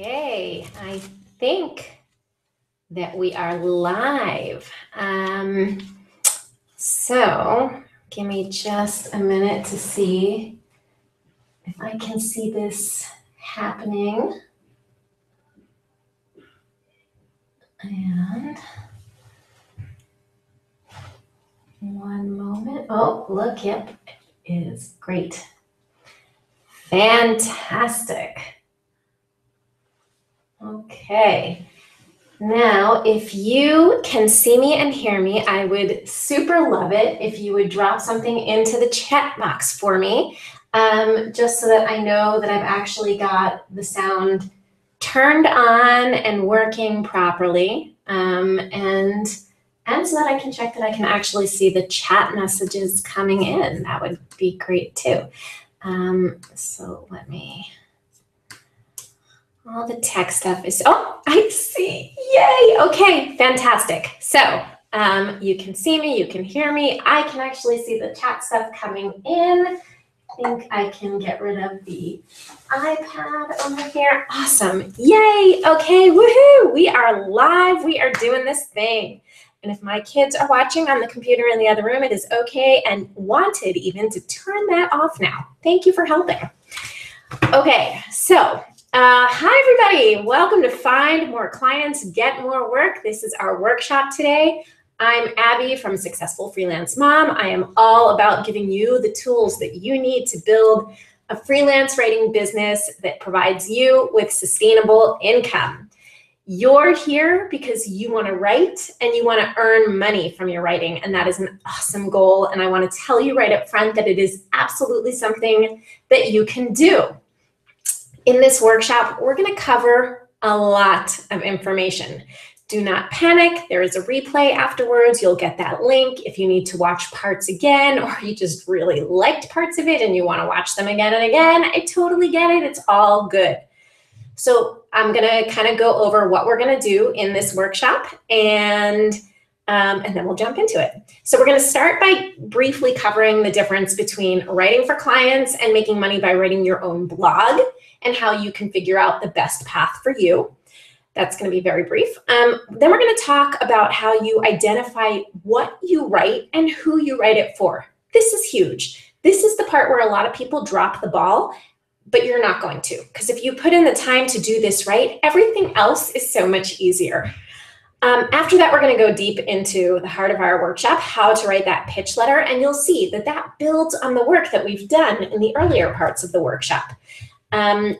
Okay, I think that we are live. So give me just a minute to see if I can see this happening. And one moment. Oh, look, yep, it is great. Fantastic. Okay. Now, if you can see me and hear me, I would super love it if you would drop something into the chat box for me, just so that I know that I've actually got the sound turned on and working properly, and so that I can check that I can actually see the chat messages coming in. That would be great too. So let me... All the tech stuff is, oh, I see, yay, okay, fantastic. So you can see me, you can hear me, I can actually see the chat stuff coming in. I think I can get rid of the iPad over here. Awesome, yay, okay, woohoo, we are live, we are doing this thing. And if my kids are watching on the computer in the other room, it is okay and wanted even to turn that off now. Thank you for helping. Okay, so hi everybody, welcome to Find More Clients, Get More Work. This is our workshop today. I'm Abby from Successful Freelance Mom. I am all about giving you the tools that you need to build a freelance writing business that provides you with sustainable income. You're here because you want to write and you want to earn money from your writing, and that is an awesome goal. And I want to tell you right up front that it is absolutely something that you can do. In this workshop, we're going to cover a lot of information. Do not panic. There is a replay afterwards. You'll get that link if you need to watch parts again, or you just really liked parts of it and you want to watch them again and again. I totally get it. It's all good. So I'm going to kind of go over what we're going to do in this workshop, and then we'll jump into it. So we're going to start by briefly covering the difference between writing for clients and making money by writing your own blog, and how you can figure out the best path for you. That's going to be very brief. Then we're going to talk about how you identify what you write and who you write it for. This is huge. This is the part where a lot of people drop the ball, but you're not going to, because if you put in the time to do this right, everything else is so much easier. After that, we're going to go deep into the heart of our workshop, how to write that pitch letter, and you'll see that that builds on the work that we've done in the earlier parts of the workshop.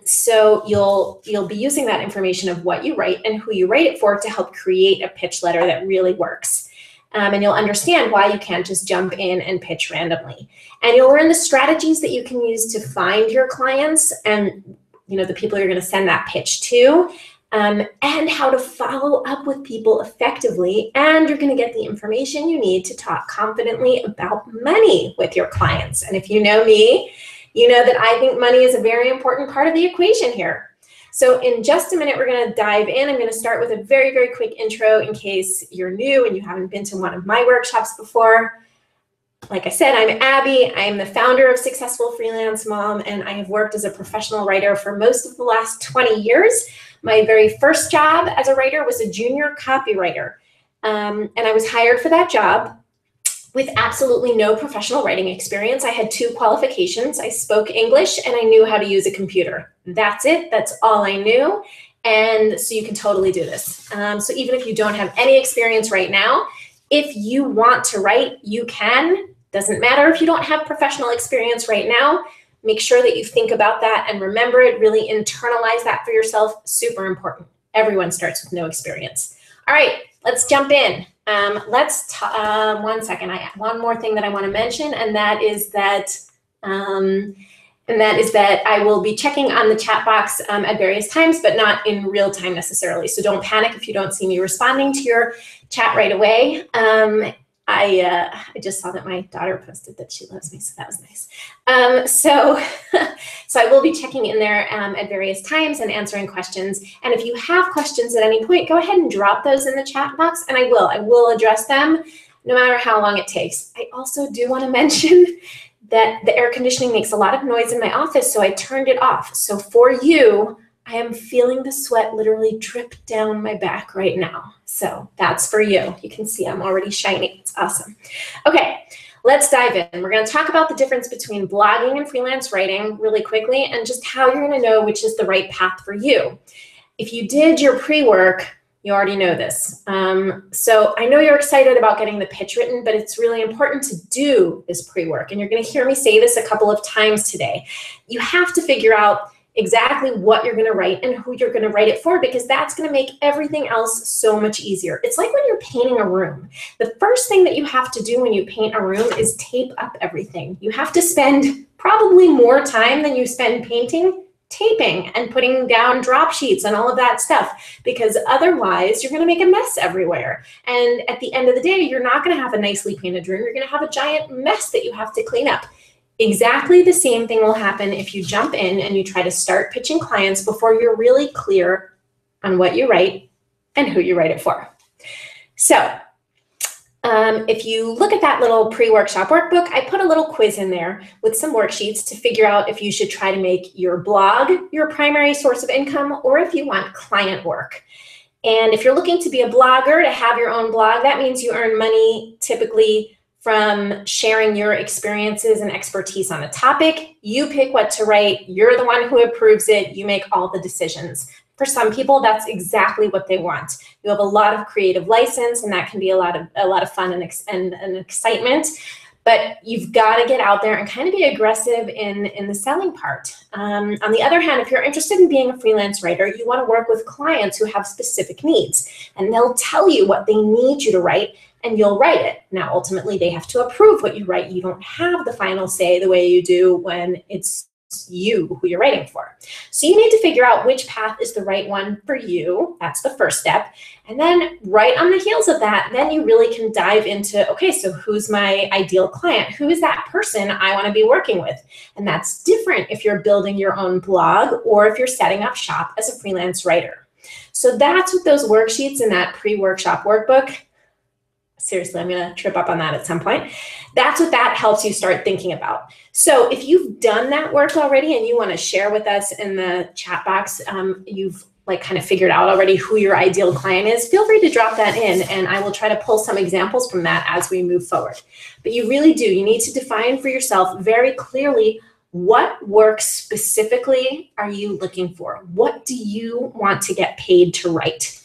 So you'll be using that information of what you write and who you write it for to help create a pitch letter that really works. And you'll understand why you can't just jump in and pitch randomly. And you'll learn the strategies that you can use to find your clients and the people you're going to send that pitch to, and how to follow up with people effectively. And you're going to get the information you need to talk confidently about money with your clients. And if you know me, you know that I think money is a very important part of the equation here. So in just a minute, we're going to dive in. I'm going to start with a very, very quick intro in case you're new and you haven't been to one of my workshops before. Like I said, I'm Abby. I am the founder of Successful Freelance Mom, and I have worked as a professional writer for most of the last 20 years. My very first job as a writer was a junior copywriter, and I was hired for that job with absolutely no professional writing experience. I had 2 qualifications. I spoke English and I knew how to use a computer. That's it. That's all I knew. And so you can totally do this. So even if you don't have any experience right now, if you want to write, you can. Doesn't matter if you don't have professional experience right now. Make sure that you think about that and remember it. Really internalize that for yourself. Super important. Everyone starts with no experience. All right, let's jump in. One second. I have one more thing that I want to mention, and that is that I will be checking on the chat box at various times, but not in real time necessarily. So don't panic if you don't see me responding to your chat right away. I just saw that my daughter posted that she loves me, so that was nice. So I will be checking in there at various times and answering questions. And if you have questions at any point, go ahead and drop those in the chat box, and I will address them no matter how long it takes. I also do want to mention that the air conditioning makes a lot of noise in my office, so I turned it off. So for you, I am feeling the sweat literally drip down my back right now. So that's for you. You can see I'm already shining. It's awesome. Okay, let's dive in. We're going to talk about the difference between blogging and freelance writing really quickly and just how you're going to know which is the right path for you. If you did your pre-work, you already know this. So I know you're excited about getting the pitch written, but it's really important to do this pre-work. And you're going to hear me say this a couple of times today. You have to figure out exactly what you're going to write and who you're going to write it for, because that's going to make everything else so much easier. It's like when you're painting a room. The first thing that you have to do when you paint a room is tape up everything. You have to spend probably more time than you spend painting taping and putting down drop sheets and all of that stuff, because otherwise you're going to make a mess everywhere. And at the end of the day, you're not going to have a nicely painted room. You're going to have a giant mess that you have to clean up. Exactly the same thing will happen if you jump in and you try to start pitching clients before you're really clear on what you write and who you write it for. So if you look at that little pre-workshop workbook, I put a little quiz in there with some worksheets to figure out if you should try to make your blog your primary source of income or if you want client work. And if you're looking to be a blogger, to have your own blog, that means you earn money typically from sharing your experiences and expertise on a topic. You pick what to write. You're the one who approves it. You make all the decisions. For some people, that's exactly what they want. You have a lot of creative license, and that can be a lot of fun and excitement. But you've got to get out there and kind of be aggressive in the selling part. On the other hand, if you're interested in being a freelance writer, you want to work with clients who have specific needs, and they'll tell you what they need you to write, and you'll write it. Now, ultimately, they have to approve what you write. You don't have the final say the way you do when it's you who you're writing for. So you need to figure out which path is the right one for you. That's the first step. And then right on the heels of that, then you really can dive into, okay, so who's my ideal client? Who is that person I want to be working with? And that's different if you're building your own blog or if you're setting up shop as a freelance writer. So that's what those worksheets in that pre-workshop workbook. Seriously, I'm going to trip up on that at some point. That's what that helps you start thinking about. So if you've done that work already and you want to share with us in the chat box, you've kind of figured out already who your ideal client is, feel free to drop that in and I will try to pull some examples from that as we move forward. But you really do, you need to define for yourself very clearly what work specifically are you looking for? What do you want to get paid to write?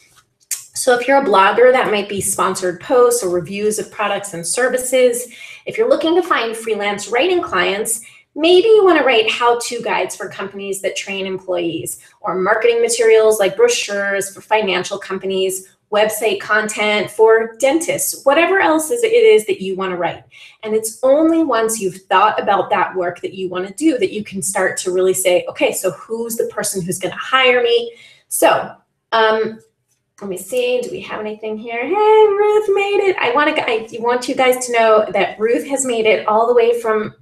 So if you're a blogger, that might be sponsored posts or reviews of products and services. If you're looking to find freelance writing clients, maybe you want to write how-to guides for companies that train employees, or marketing materials like brochures for financial companies, website content for dentists, whatever else it is that you want to write. And it's only once you've thought about that work that you want to do that you can start to really say, okay, so who's the person who's going to hire me? So, let me see, do we have anything here? Hey, Ruth made it. I want you guys to know that Ruth has made it all the way from,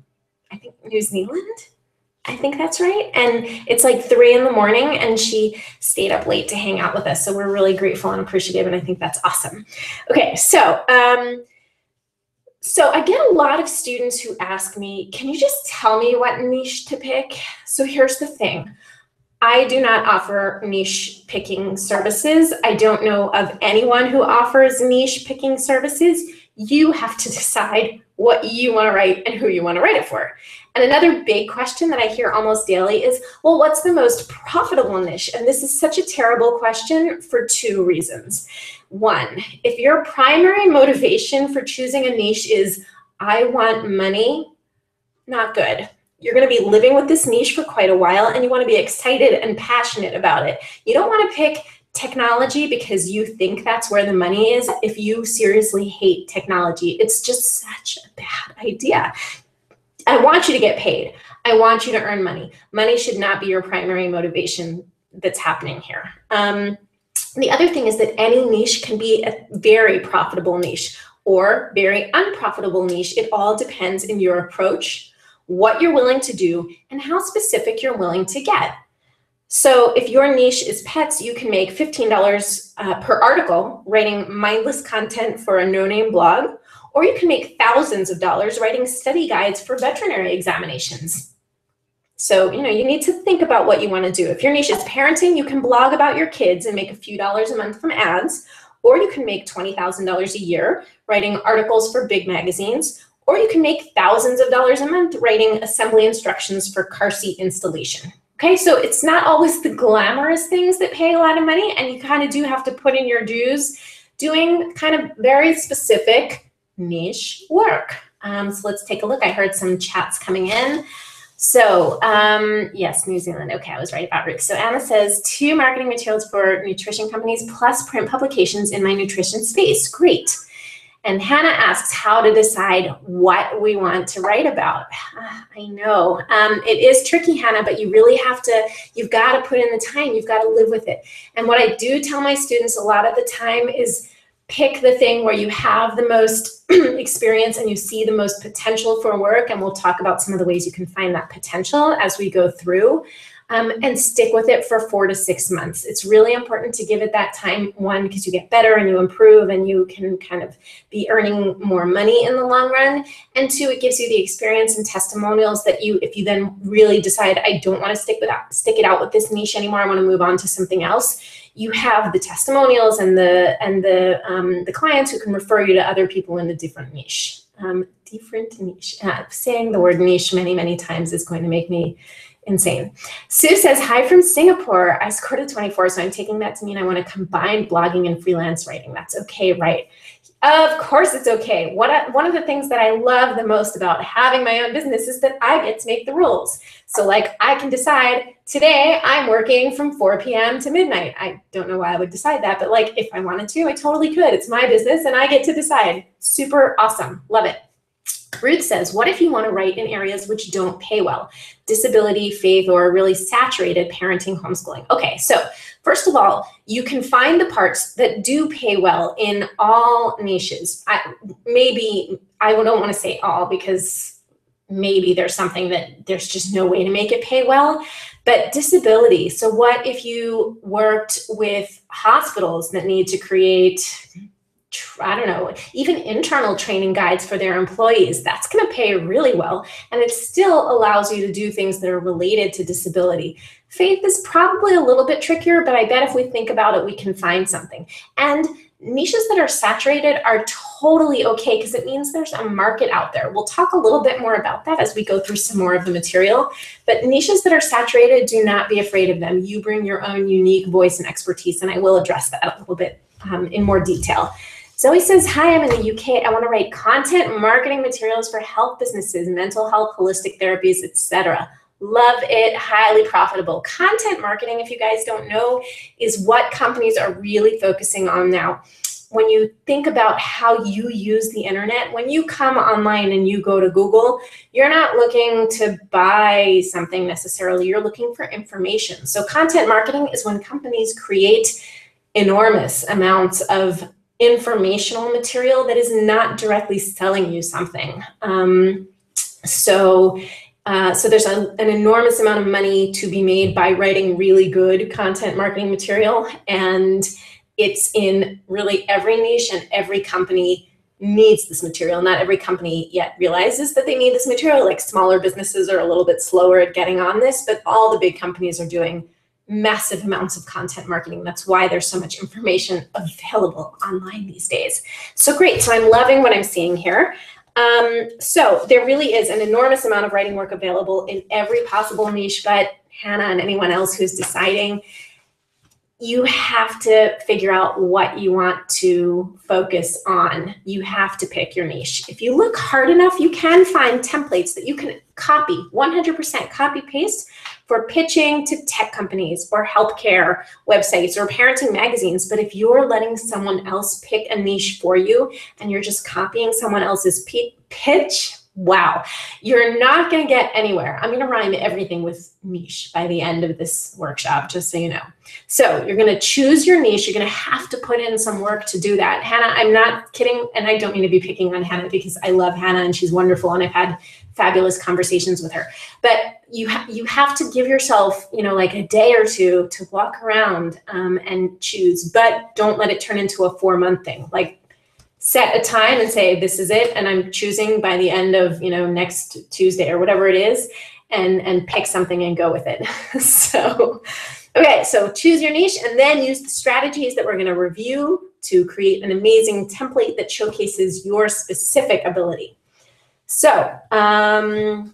I think, New Zealand. I think that's right. And it's like 3 in the morning and she stayed up late to hang out with us. So we're really grateful and appreciative. And I think that's awesome. Okay, so I get a lot of students who ask me, can you just tell me what niche to pick? So here's the thing. I do not offer niche picking services. I don't know of anyone who offers niche picking services. You have to decide what you want to write and who you want to write it for. And another big question that I hear almost daily is, well, what's the most profitable niche? And this is such a terrible question for 2 reasons. 1, if your primary motivation for choosing a niche is, I want money, not good. You're going to be living with this niche for quite a while and you want to be excited and passionate about it. You don't want to pick technology because you think that's where the money is if you seriously hate technology. It's just such a bad idea. I want you to get paid. I want you to earn money. Money should not be your primary motivation that's happening here. The other thing is that any niche can be a very profitable niche or very unprofitable niche. It all depends on your approach, what you're willing to do, and how specific you're willing to get. So if your niche is pets, you can make $15 per article writing mindless content for a no-name blog, or you can make thousands of dollars writing study guides for veterinary examinations. So, you need to think about what you want to do. If your niche is parenting, you can blog about your kids and make a few dollars a month from ads, or you can make $20,000 a year writing articles for big magazines, or you can make thousands of dollars a month writing assembly instructions for car seat installation. Okay, so it's not always the glamorous things that pay a lot of money, and you kind of do have to put in your dues doing kind of very specific niche work. So let's take a look. I heard some chats coming in. So yes, New Zealand. Okay, I was right about Ruth. So Anna says 2 marketing materials for nutrition companies plus print publications in my nutrition space. Great. And Hannah asks how to decide what we want to write about. I know it is tricky, Hannah, but you really have to, you've got to put in the time, you've got to live with it. And what I do tell my students a lot of the time is pick the thing where you have the most experience and you see the most potential for work. And we'll talk about some of the ways you can find that potential as we go through. And stick with it for 4 to 6 months. It's really important to give it that time, 1, because you get better and you improve and you can kind of be earning more money in the long run. And 2, it gives you the experience and testimonials that if you then really decide, I don't want to stick it out with this niche anymore, I want to move on to something else, you have the testimonials and the clients who can refer you to other people in a different niche. Saying the word niche many, many times is going to make me insane. Sue says, hi from Singapore. I scored a 24, so I'm taking that to mean I want to combine blogging and freelance writing. That's okay, right? Of course it's okay. One of the things that I love the most about having my own business is that I get to make the rules. So like I can decide today I'm working from 4 p.m. to midnight. I don't know why I would decide that, but like if I wanted to, I totally could. It's my business and I get to decide. Super awesome. Love it. Ruth says, what if you want to write in areas which don't pay well? Disability, faith, or really saturated parenting, homeschooling. Okay, so first of all, you can find the parts that do pay well in all niches. I don't want to say all because maybe there's something that there's just no way to make it pay well, but disability. So what if you worked with hospitals that need to create, I don't know, even internal training guides for their employees? That's going to pay really well. And it still allows you to do things that are related to disability. Faith is probably a little bit trickier, but I bet if we think about it, we can find something. And niches that are saturated are totally okay because it means there's a market out there. We'll talk a little bit more about that as we go through some more of the material. But niches that are saturated, do not be afraid of them. You bring your own unique voice and expertise, and I will address that a little bit in more detail. Zoe says, hi, I'm in the UK. I want to write content marketing materials for health businesses, mental health, holistic therapies, etc. Love it, highly profitable. Content marketing, if you guys don't know, is what companies are really focusing on now. When you think about how you use the internet, when you come online and you go to Google, you're not looking to buy something necessarily, you're looking for information. So content marketing is when companies create enormous amounts of informational material that is not directly selling you something. So there's an enormous amount of money to be made by writing really good content marketing material, and it's in really every niche, and every company needs this material. Not every company yet realizes that they need this material. Like smaller businesses are a little bit slower at getting on this, but all the big companies are doing massive amounts of content marketing. That's why there's so much information available online these days. So great, so I'm loving what I'm seeing here. So there really is an enormous amount of writing work available in every possible niche, but Hannah and anyone else who's deciding, you have to figure out what you want to focus on. You have to pick your niche. If you look hard enough, you can find templates that you can copy, 100% copy paste for pitching to tech companies or healthcare websites or parenting magazines. But if you're letting someone else pick a niche for you and you're just copying someone else's pitch, wow, you're not going to get anywhere. I'm going to rhyme everything with niche by the end of this workshop, just so you know. So you're going to choose your niche. You're going to have to put in some work to do that. Hannah, I'm not kidding, and I don't mean to be picking on Hannah because I love Hannah and she's wonderful and I've had fabulous conversations with her. But you have to give yourself, like a day or two to walk around and choose, but don't let it turn into a 4-month thing. Like, set a time and say, this is it, and I'm choosing by the end of next Tuesday or whatever it is, and pick something and go with it. So, okay, so choose your niche and then use the strategies that we're going to review to create an amazing template that showcases your specific ability. So, so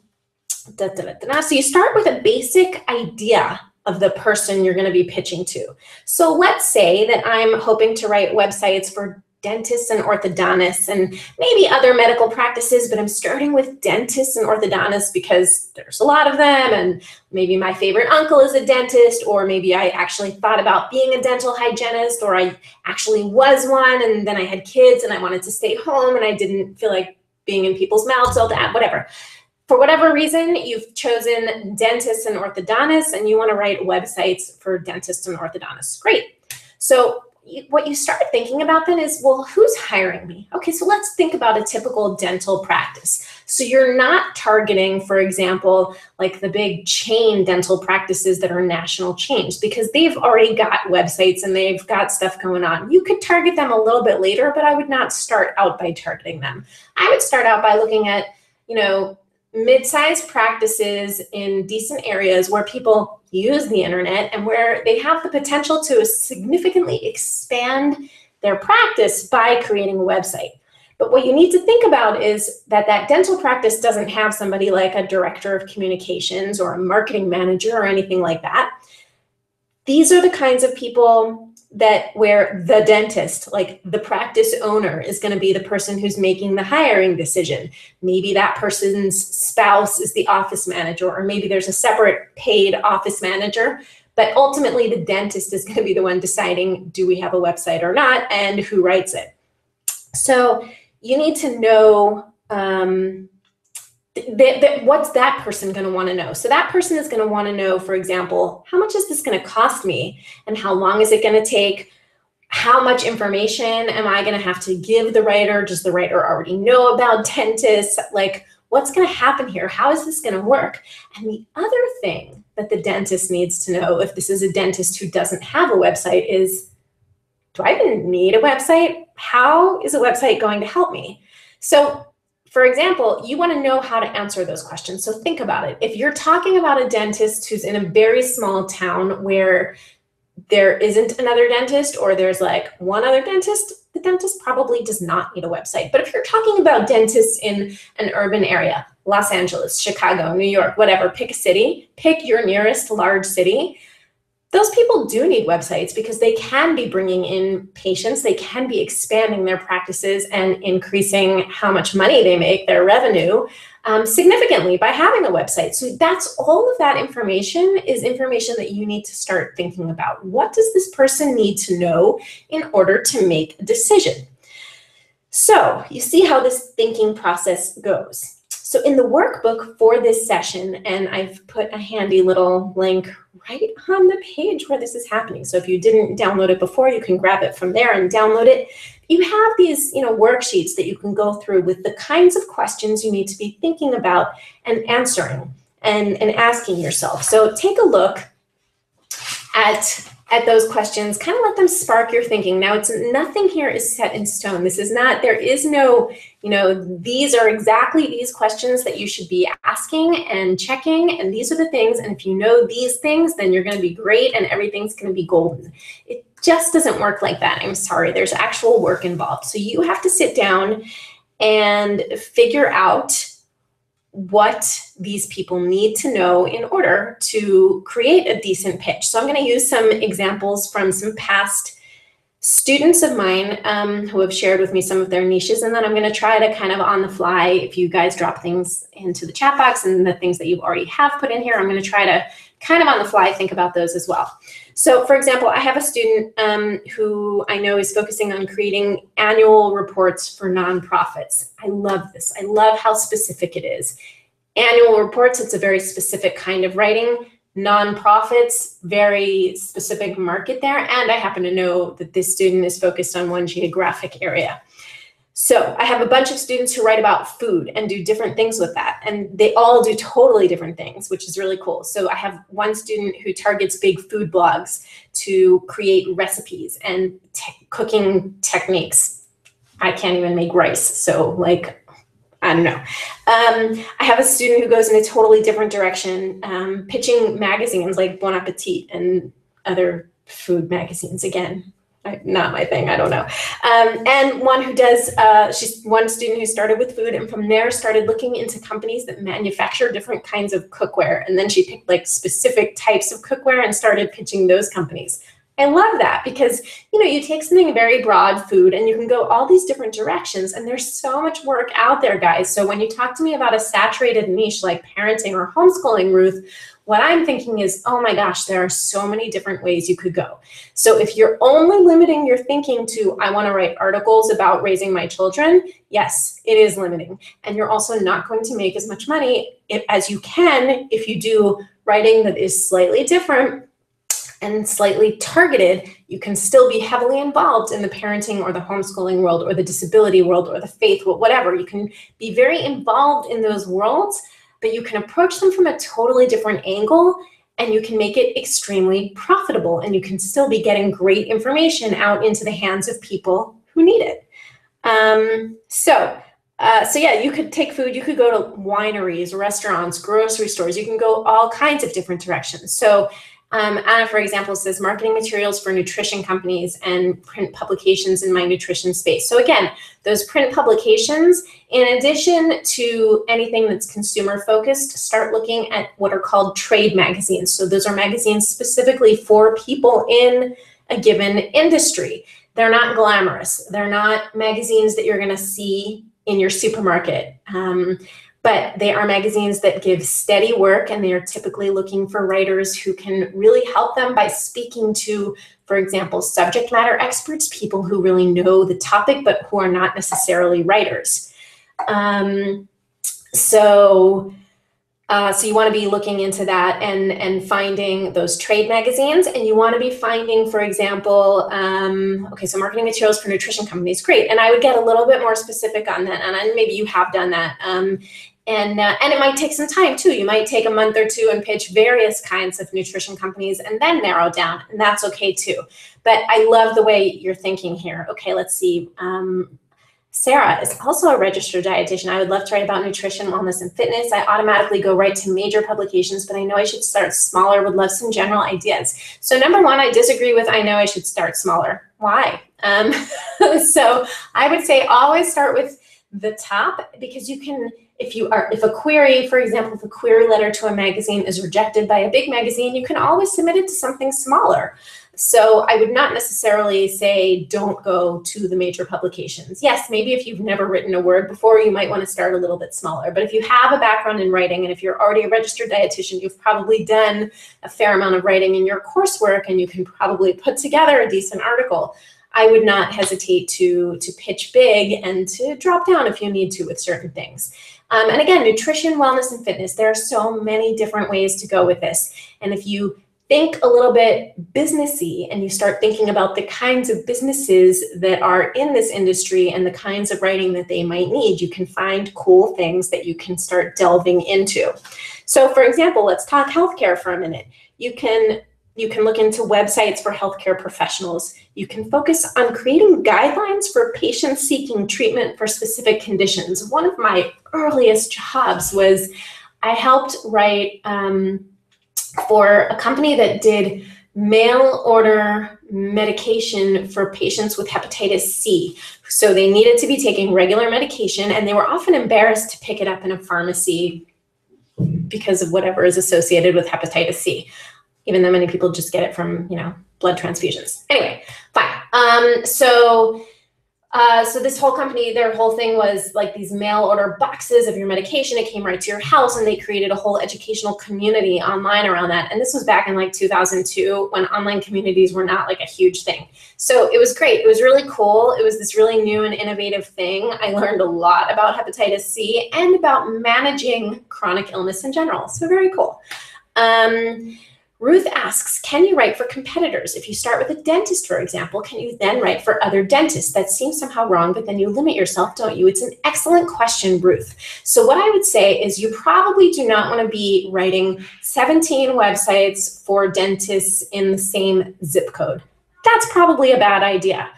you start with a basic idea of the person you're going to be pitching to. So let's say that I'm hoping to write websites for dentists and orthodontists and maybe other medical practices, but I'm starting with dentists and orthodontists because there's a lot of them, and maybe my favorite uncle is a dentist, or maybe I actually thought about being a dental hygienist, or I actually was one and then I had kids and I wanted to stay home and I didn't feel like being in people's mouths all that, whatever. For whatever reason, you've chosen dentists and orthodontists and you want to write websites for dentists and orthodontists. Great. So what you start thinking about then is, well, who's hiring me? Okay, so let's think about a typical dental practice. So you're not targeting, for example, like the big chain dental practices that are national chains, because they've already got websites and they've got stuff going on. You could target them a little bit later, but I would not start out by targeting them. I would start out by looking at, mid-sized practices in decent areas where people use the internet and where they have the potential to significantly expand their practice by creating a website. But what you need to think about is that that dental practice doesn't have somebody like a director of communications or a marketing manager or anything like that. These are the kinds of people where the dentist, like the practice owner, is going to be the person who's making the hiring decision. Maybe that person's spouse is the office manager, or maybe there's a separate paid office manager, but ultimately the dentist is going to be the one deciding, do we have a website or not, and who writes it. So you need to know what's that person going to want to know? So that person is going to want to know, for example, how much is this going to cost me? And how long is it going to take? How much information am I going to have to give the writer? Does the writer already know about dentists? Like, what's going to happen here? How is this going to work? And the other thing that the dentist needs to know, if this is a dentist who doesn't have a website, is, do I even need a website? How is a website going to help me? So, for example, you want to know how to answer those questions. So think about it. If you're talking about a dentist who's in a very small town where there isn't another dentist, or there's like one other dentist, the dentist probably does not need a website. But if you're talking about dentists in an urban area, Los Angeles, Chicago, New York, whatever, pick a city, pick your nearest large city. Those people do need websites because they can be bringing in patients, they can be expanding their practices and increasing how much money they make, their revenue, significantly by having a website. So that's all of that information is information that you need to start thinking about. What does this person need to know in order to make a decision? So you see how this thinking process goes. So in the workbook for this session, and I've put a handy little link right on the page where this is happening. So if you didn't download it before, you can grab it from there and download it. You have these, worksheets that you can go through with the kinds of questions you need to be thinking about and answering and asking yourself. So take a look at those questions, kind of let them spark your thinking. Now, nothing here is set in stone. This is not, there is no, these are exactly these questions that you should be asking and checking, and these are the things, and if you know these things, then you're going to be great and everything's going to be golden. It just doesn't work like that. I'm sorry, there's actual work involved. So you have to sit down and figure out what these people need to know in order to create a decent pitch. So I'm going to use some examples from some past students of mine who have shared with me some of their niches, and then I'm going to try to kind of on the fly, if you guys drop things into the chat box and the things that you already have put in here, I'm going to try to kind of on the fly think about those as well. So for example, I have a student who I know is focusing on creating annual reports for nonprofits. I love this. I love how specific it is. Annual reports, it's a very specific kind of writing. Nonprofits, very specific market there. And I happen to know that this student is focused on one geographic area. So I have a bunch of students who write about food and do different things with that. And they all do totally different things, which is really cool. So I have one student who targets big food blogs to create recipes and cooking techniques. I can't even make rice. So like, I don't know. I have a student who goes in a totally different direction, pitching magazines like Bon Appetit and other food magazines. Again, not my thing, I don't know. And one who does, she's one student who started with food and from there started looking into companies that manufacture different kinds of cookware. And then she picked like specific types of cookware and started pitching those companies. I love that because, you know, you take something very broad, food, and you can go all these different directions. And there's so much work out there, guys. So when you talk to me about a saturated niche like parenting or homeschooling, Ruth, what I'm thinking is, oh my gosh, there are so many different ways you could go. So if you're only limiting your thinking to, I want to write articles about raising my children, yes, it is limiting. And you're also not going to make as much money as you can if you do writing that is slightly different and slightly targeted. You can still be heavily involved in the parenting or the homeschooling world or the disability world or the faith, whatever. You can be very involved in those worlds, but you can approach them from a totally different angle and you can make it extremely profitable and you can still be getting great information out into the hands of people who need it. So yeah, you could take food, you could go to wineries, restaurants, grocery stores, you can go all kinds of different directions. So Anna, for example, says marketing materials for nutrition companies and print publications in my nutrition space. So again, those print publications, in addition to anything that's consumer focused, start looking at what are called trade magazines. So those are magazines specifically for people in a given industry. They're not glamorous. They're not magazines that you're going to see in your supermarket. But they are magazines that give steady work and they are typically looking for writers who can really help them by speaking to, for example, subject matter experts, people who really know the topic but who are not necessarily writers. So you want to be looking into that and finding those trade magazines, and you want to be finding, for example, okay, so marketing materials for nutrition companies, great. And I would get a little bit more specific on that, and maybe you have done that. And it might take some time too. You might take a month or two and pitch various kinds of nutrition companies and then narrow down, and that's okay too. But I love the way you're thinking here. Okay, let's see. Sarah is also a registered dietitian. I would love to write about nutrition, wellness, and fitness. I automatically go right to major publications, but I know I should start smaller. Would love some general ideas. So number one, I disagree with I know I should start smaller. Why? So I would say always start with the top, because you can, if a query, for example, if a query letter to a magazine is rejected by a big magazine, you can always submit it to something smaller. So I would not necessarily say don't go to the major publications. Yes, maybe if you've never written a word before, you might want to start a little bit smaller. But if you have a background in writing, and if you're already a registered dietitian, you've probably done a fair amount of writing in your coursework, and you can probably put together a decent article. I would not hesitate to pitch big and to drop down if you need to with certain things. And again, nutrition, wellness, and fitness, there are so many different ways to go with this. And if you think a little bit businessy and you start thinking about the kinds of businesses that are in this industry and the kinds of writing that they might need, you can find cool things that you can start delving into. So for example, let's talk healthcare for a minute. You can look into websites for healthcare professionals. You can focus on creating guidelines for patients seeking treatment for specific conditions. One of my earliest jobs was I helped write for a company that did mail order medication for patients with hepatitis C. So they needed to be taking regular medication, and they were often embarrassed to pick it up in a pharmacy because of whatever is associated with hepatitis C, even though many people just get it from, blood transfusions. Anyway, fine. So this whole company, their whole thing was like these mail order boxes of your medication. It came right to your house, and they created a whole educational community online around that. And this was back in like 2002 when online communities were not like a huge thing. So it was great. It was really cool. It was this really new and innovative thing. I learned a lot about hepatitis C and about managing chronic illness in general. So very cool. Ruth asks, can you write for competitors? If you start with a dentist, for example, can you then write for other dentists? That seems somehow wrong, but then you limit yourself, don't you? It's an excellent question, Ruth. So what I would say is you probably do not want to be writing 17 websites for dentists in the same zip code. That's probably a bad idea.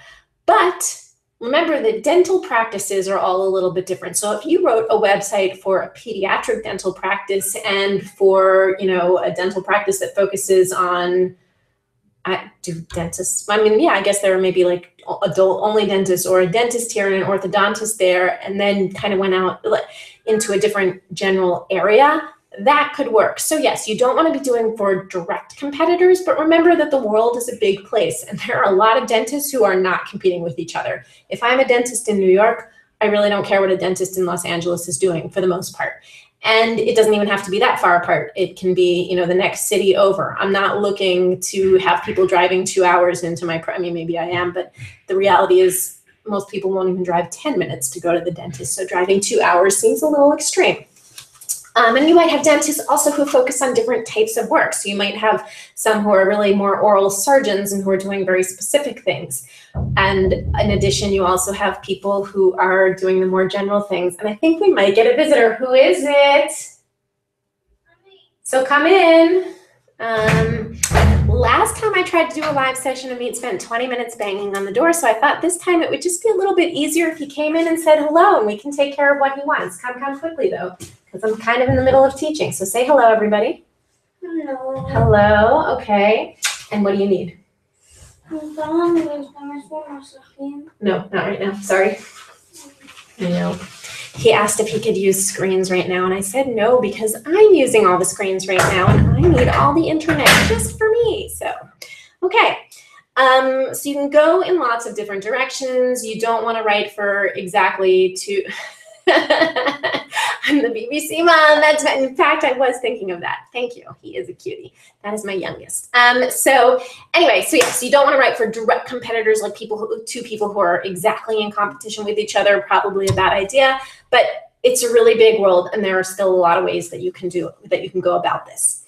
But remember that dental practices are all a little bit different. So if you wrote a website for a pediatric dental practice and for, you know, a dental practice that focuses on do dentists, I mean, yeah, I guess there are maybe like adult only dentists or a dentist here and an orthodontist there, and then kind of went out into a different general area, that could work. So yes, you don't want to be doing for direct competitors, but remember that the world is a big place and there are a lot of dentists who are not competing with each other. If I'm a dentist in New York, I really don't care what a dentist in Los Angeles is doing for the most part. And it doesn't even have to be that far apart. It can be, you know, the next city over. I'm not looking to have people driving 2 hours into my, I mean, maybe I am, but the reality is most people won't even drive 10 minutes to go to the dentist. So driving 2 hours seems a little extreme. And you might have dentists also who focus on different types of work. So you might have some who are really more oral surgeons and who are doing very specific things. And in addition, you also have people who are doing the more general things. And I think we might get a visitor. Who is it? So come in. Last time I tried to do a live session, Amit spent 20 minutes banging on the door. So I thought this time it would just be a little bit easier if he came in and said hello, and we can take care of what he wants. Come quickly though, because I'm kind of in the middle of teaching. So say hello, everybody. Hello. Hello, okay. And what do you need? No, not right now, sorry. I know. He asked if he could use screens right now, and I said no, because I'm using all the screens right now, and I need all the internet just for me. So, okay. So you can go in lots of different directions. You don't want to write for exactly two. I'm the BBC mom. That's in fact, I was thinking of that. Thank you. He is a cutie. That is my youngest. So anyway, so yes, you don't want to write for direct competitors, like two people who are exactly in competition with each other. Probably a bad idea, but it's a really big world, and there are still a lot of ways that you can go about this.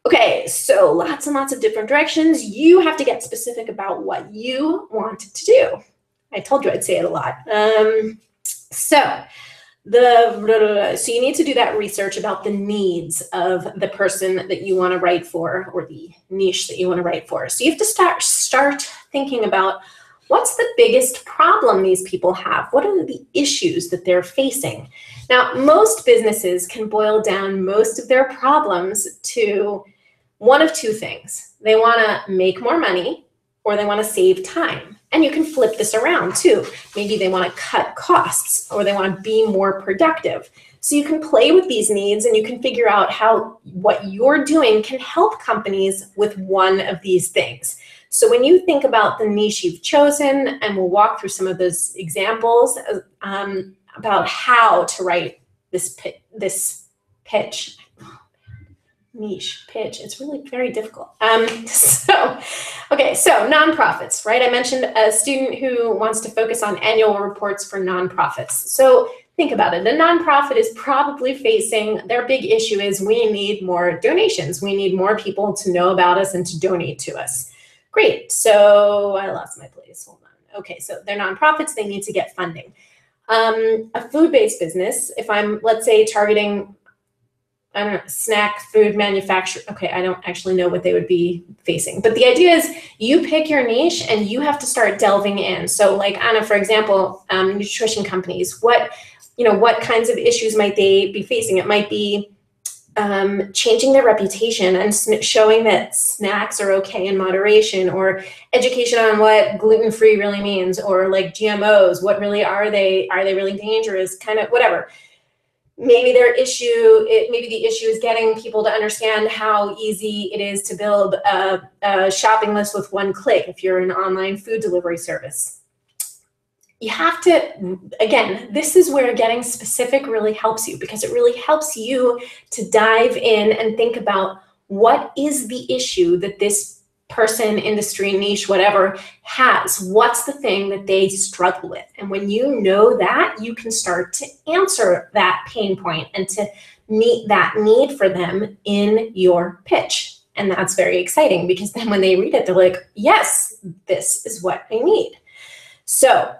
Okay, so lots and lots of different directions. You have to get specific about what you want to do. I told you I'd say it a lot. So you need to do that research about the needs of the person that you want to write for, or the niche that you want to write for. So you have to start thinking about what's the biggest problem these people have? What are the issues that they're facing? Now, most businesses can boil down most of their problems to one of two things. They want to make more money, or they want to save time. And you can flip this around too. Maybe they want to cut costs, or they want to be more productive. So you can play with these needs, and you can figure out how what you're doing can help companies with one of these things. So when you think about the niche you've chosen, and we'll walk through some of those examples about how to write this pitch. Niche pitch. It's really very difficult. So nonprofits, right? I mentioned a student who wants to focus on annual reports for nonprofits. So think about it. A nonprofit is probably facing, their big issue is we need more donations. We need more people to know about us and to donate to us. Great. So I lost my place. Hold on. Okay. So they're nonprofits. They need to get funding. A food-based business, if I'm, let's say, targeting, I don't know, snack food manufacturer. Okay, I don't actually know what they would be facing. But the idea is you pick your niche and you have to start delving in. So like Anna, for example, nutrition companies, what kinds of issues might they be facing? It might be changing their reputation and showing that snacks are okay in moderation, or education on what gluten-free really means, or like GMOs, what really are they really dangerous, kind of whatever. Maybe the issue is getting people to understand how easy it is to build a shopping list with one click if you're an online food delivery service. You have to, again, this is where getting specific really helps you, because it really helps you to dive in and think about what is the issue that this person, industry, niche, whatever, has. What's the thing that they struggle with? And when you know that, you can start to answer that pain point and to meet that need for them in your pitch. And that's very exciting, because then when they read it, they're like, yes, this is what I need. So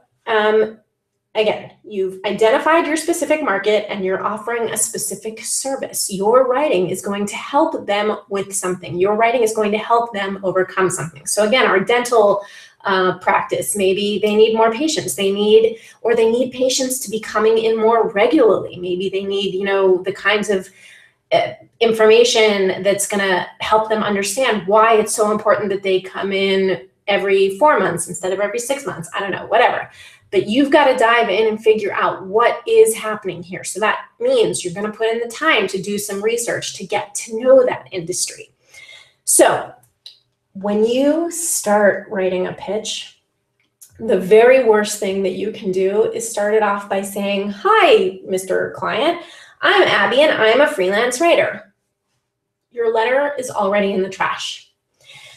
again, you've identified your specific market and you're offering a specific service. Your writing is going to help them with something. Your writing is going to help them overcome something. So again, our dental practice. Maybe they need more patients. They need patients to be coming in more regularly. Maybe they need, the kinds of information that's going to help them understand why it's so important that they come in every 4 months instead of every 6 months. I don't know, whatever. But you've got to dive in and figure out what is happening here. So that means you're going to put in the time to do some research to get to know that industry. So when you start writing a pitch, the very worst thing that you can do is start it off by saying, "Hi, Mr. Client, I'm Abby and I'm a freelance writer." Your letter is already in the trash.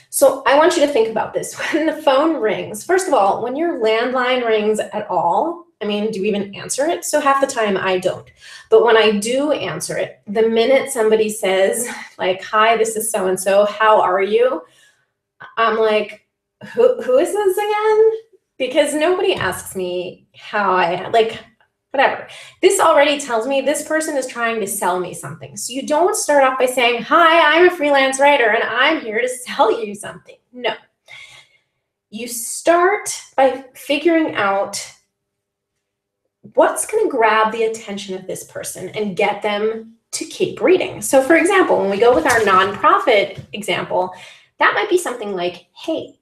So I want you to think about this. When the phone rings, first of all, when your landline rings at all, do you even answer it? So half the time I don't. But when I do answer it, the minute somebody says like, "Hi, this is so-and-so, how are you?" I'm like, who is this again? Because nobody asks me how I am. Whatever. This already tells me this person is trying to sell me something. So you don't start off by saying, "Hi, I'm a freelance writer and I'm here to sell you something." No. You start by figuring out what's going to grab the attention of this person and get them to keep reading. So for example, when we go with our nonprofit example, that might be something like, "Hey,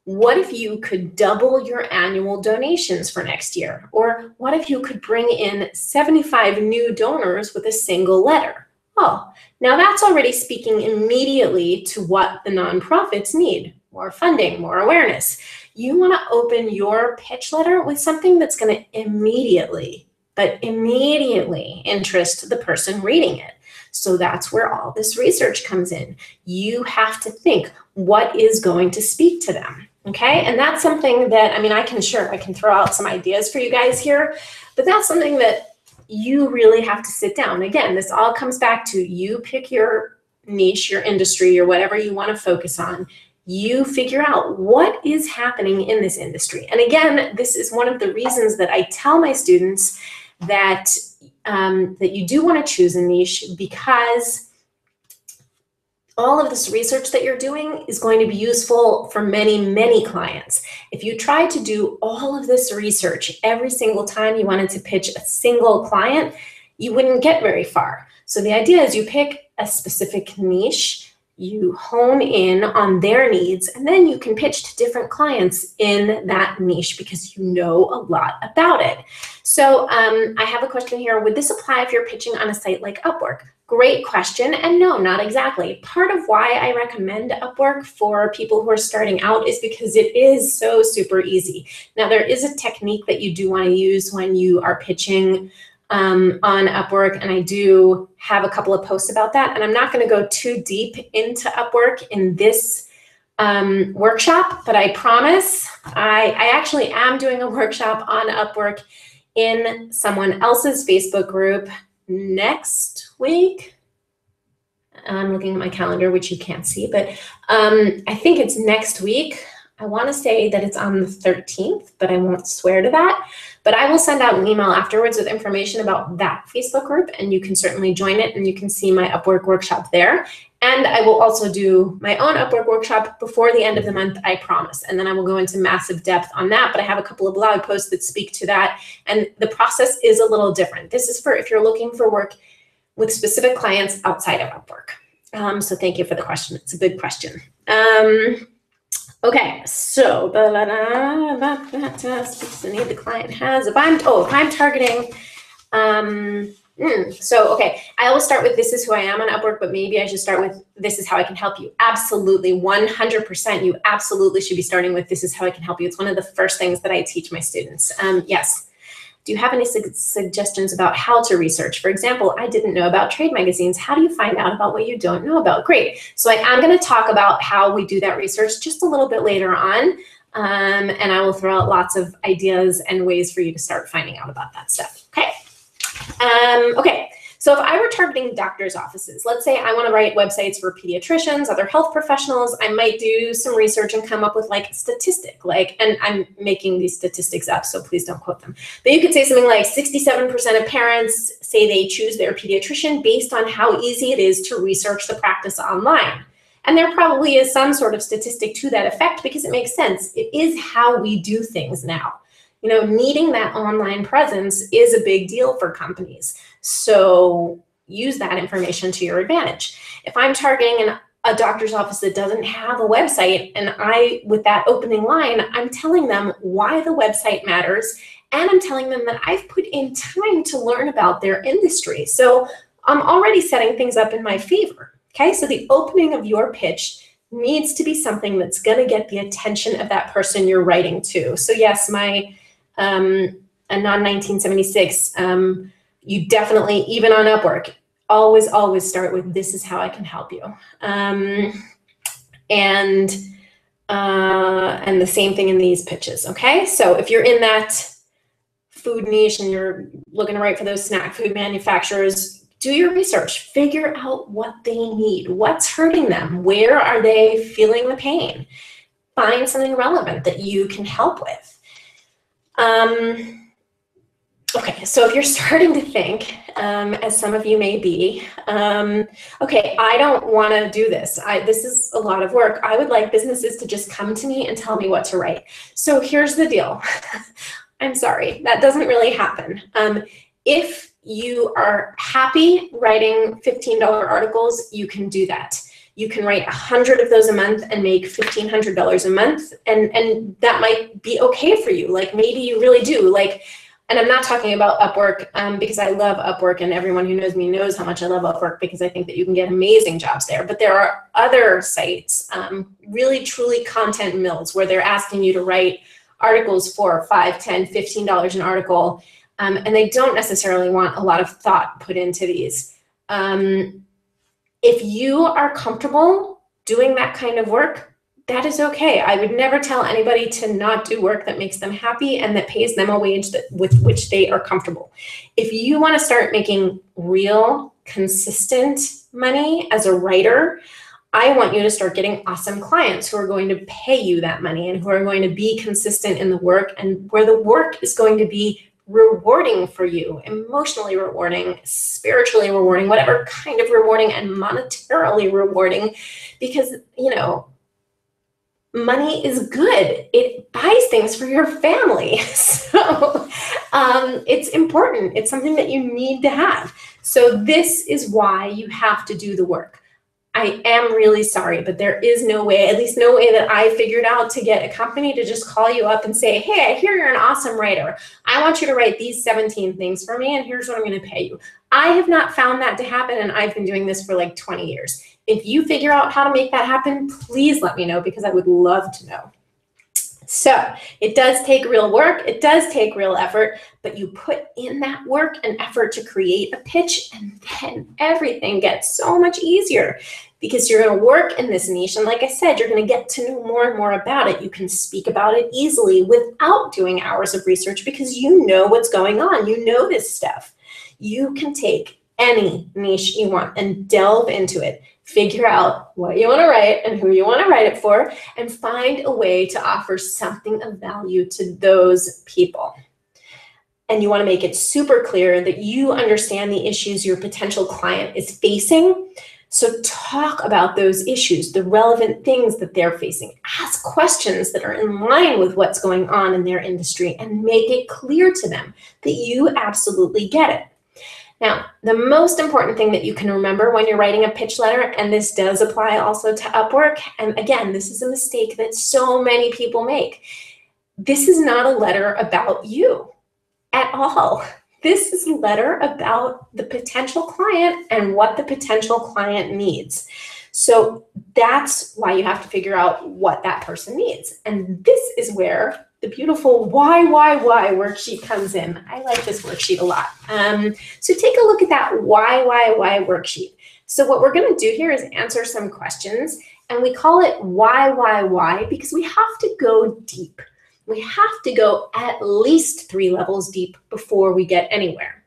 what if you could double your annual donations for next year?" Or what if you could bring in 75 new donors with a single letter? Oh, now that's already speaking immediately to what the nonprofits need: more funding, more awareness. You want to open your pitch letter with something that's going to immediately interest the person reading it. So that's where all this research comes in. You have to think, what is going to speak to them? Okay, and that's something that, I can throw out some ideas for you guys here, but that's something that you really have to sit down. Again, this all comes back to you pick your niche, your industry, or whatever you want to focus on. You figure out what is happening in this industry. And again, this is one of the reasons that I tell my students that, that you do want to choose a niche, because all of this research that you're doing is going to be useful for many, many clients. If you try to do all of this research every single time you wanted to pitch a single client, you wouldn't get very far. So the idea is you pick a specific niche, you hone in on their needs, and then you can pitch to different clients in that niche because you know a lot about it. So I have a question here. Would this apply if you're pitching on a site like Upwork? Great question, and no, not exactly. Part of why I recommend Upwork for people who are starting out is because it is so super easy. Now, there is a technique that you do want to use when you are pitching on Upwork, and I do have a couple of posts about that, and I'm not going to go too deep into Upwork in this workshop, but I promise I actually am doing a workshop on Upwork in someone else's Facebook group next week. I'm looking at my calendar, which you can't see, but I think it's next week. I want to say that it's on the 13th, but I won't swear to that. But I will send out an email afterwards with information about that Facebook group, and you can certainly join it, and you can see my Upwork workshop there. And I will also do my own Upwork workshop before the end of the month, I promise. And then I will go into massive depth on that, but I have a couple of blog posts that speak to that. And the process is a little different. This is for if you're looking for work with specific clients outside of Upwork. So thank you for the question. It's a good question. Okay, so speaks the need the client has. If I'm targeting, okay, I always start with this is who I am on Upwork, but maybe I should start with this is how I can help you. Absolutely, 100%. You absolutely should be starting with this is how I can help you. It's one of the first things that I teach my students. Yes. Do you have any suggestions about how to research? For example, I didn't know about trade magazines. How do you find out about what you don't know about? Great. So I am going to talk about how we do that research just a little bit later on. And I will throw out lots of ideas and ways for you to start finding out about that stuff. Okay. Okay. So if I were targeting doctors' offices, let's say I want to write websites for pediatricians, other health professionals, I might do some research and come up with like a statistic, and I'm making these statistics up, so please don't quote them. But you could say something like 67% of parents say they choose their pediatrician based on how easy it is to research the practice online. And there probably is some sort of statistic to that effect because it makes sense. It is how we do things now. You know, needing that online presence is a big deal for companies. So use that information to your advantage. If I'm targeting a doctor's office that doesn't have a website, and with that opening line, I'm telling them why the website matters, and I'm telling them that I've put in time to learn about their industry. So I'm already setting things up in my favor, okay? So the opening of your pitch needs to be something that's gonna get the attention of that person you're writing to. So yes, a non-1976, you definitely, even on Upwork, always start with, this is how I can help you. And the same thing in these pitches, okay? So if you're in that food niche and you're looking to write for those snack food manufacturers, do your research, figure out what they need, what's hurting them, where are they feeling the pain, find something relevant that you can help with. Okay, so if you're starting to think, as some of you may be, okay, I don't want to do this. This is a lot of work. I would like businesses to just come to me and tell me what to write. So here's the deal. I'm sorry, that doesn't really happen. If you are happy writing $15 articles, you can do that. You can write 100 of those a month and make $1,500 a month, and that might be okay for you. Like maybe you really do. And I'm not talking about Upwork because I love Upwork, and everyone who knows me knows how much I love Upwork because I think that you can get amazing jobs there. But there are other sites, really truly content mills, where they're asking you to write articles for $5, $10, $15 an article, and they don't necessarily want a lot of thought put into these. If you are comfortable doing that kind of work, that is okay. I would never tell anybody to not do work that makes them happy and that pays them a wage with which they are comfortable. If you want to start making real, consistent money as a writer, I want you to start getting awesome clients who are going to pay you that money and who are going to be consistent in the work, and where the work is going to be rewarding for you, emotionally rewarding, spiritually rewarding, whatever kind of rewarding, and monetarily rewarding, because, you know, money is good. It buys things for your family. So it's important. It's something that you need to have. So this is why you have to do the work. I am really sorry, but there is no way, at least no way that I figured out, to get a company to just call you up and say, hey, I hear you're an awesome writer. I want you to write these 17 things for me, and here's what I'm going to pay you. I have not found that to happen, and I've been doing this for like 20 years. If you figure out how to make that happen, please let me know, because I would love to know. So it does take real work. It does take real effort, but you put in that work and effort to create a pitch, and then everything gets so much easier because you're going to work in this niche. And like I said, you're going to get to know more and more about it. You can speak about it easily without doing hours of research because you know what's going on. You know this stuff. You can take any niche you want and delve into it. Figure out what you want to write and who you want to write it for, and find a way to offer something of value to those people. And you want to make it super clear that you understand the issues your potential client is facing. So talk about those issues, the relevant things that they're facing. Ask questions that are in line with what's going on in their industry, and make it clear to them that you absolutely get it. Now, the most important thing that you can remember when you're writing a pitch letter, and this does apply also to Upwork, and again, this is a mistake that so many people make. This is not a letter about you at all. This is a letter about the potential client and what the potential client needs. So that's why you have to figure out what that person needs. And this is where the beautiful why worksheet comes in. I like this worksheet a lot. So take a look at that why worksheet. So what we're going to do here is answer some questions, and we call it why, because we have to go deep. We have to go at least 3 levels deep before we get anywhere.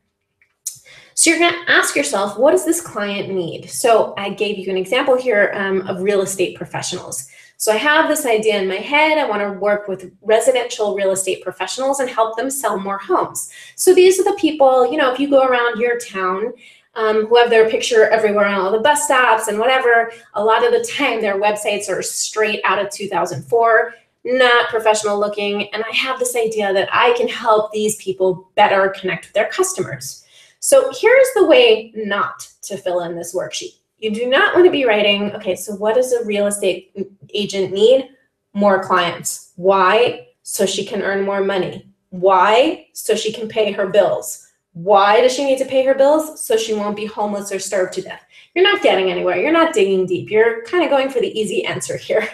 So you're going to ask yourself, what does this client need? So I gave you an example here of real estate professionals. So I have this idea in my head. I want to work with residential real estate professionals and help them sell more homes. So these are the people, you know, if you go around your town, who have their picture everywhere on all the bus stops and whatever. A lot of the time, their websites are straight out of 2004, not professional looking. And I have this idea that I can help these people better connect with their customers. So here's the way not to fill in this worksheet. You do not want to be writing, okay, so what does a real estate agent need? More clients. Why? So she can earn more money. Why? So she can pay her bills. Why does she need to pay her bills? So she won't be homeless or starve to death. You're not getting anywhere. You're not digging deep. You're kind of going for the easy answer here.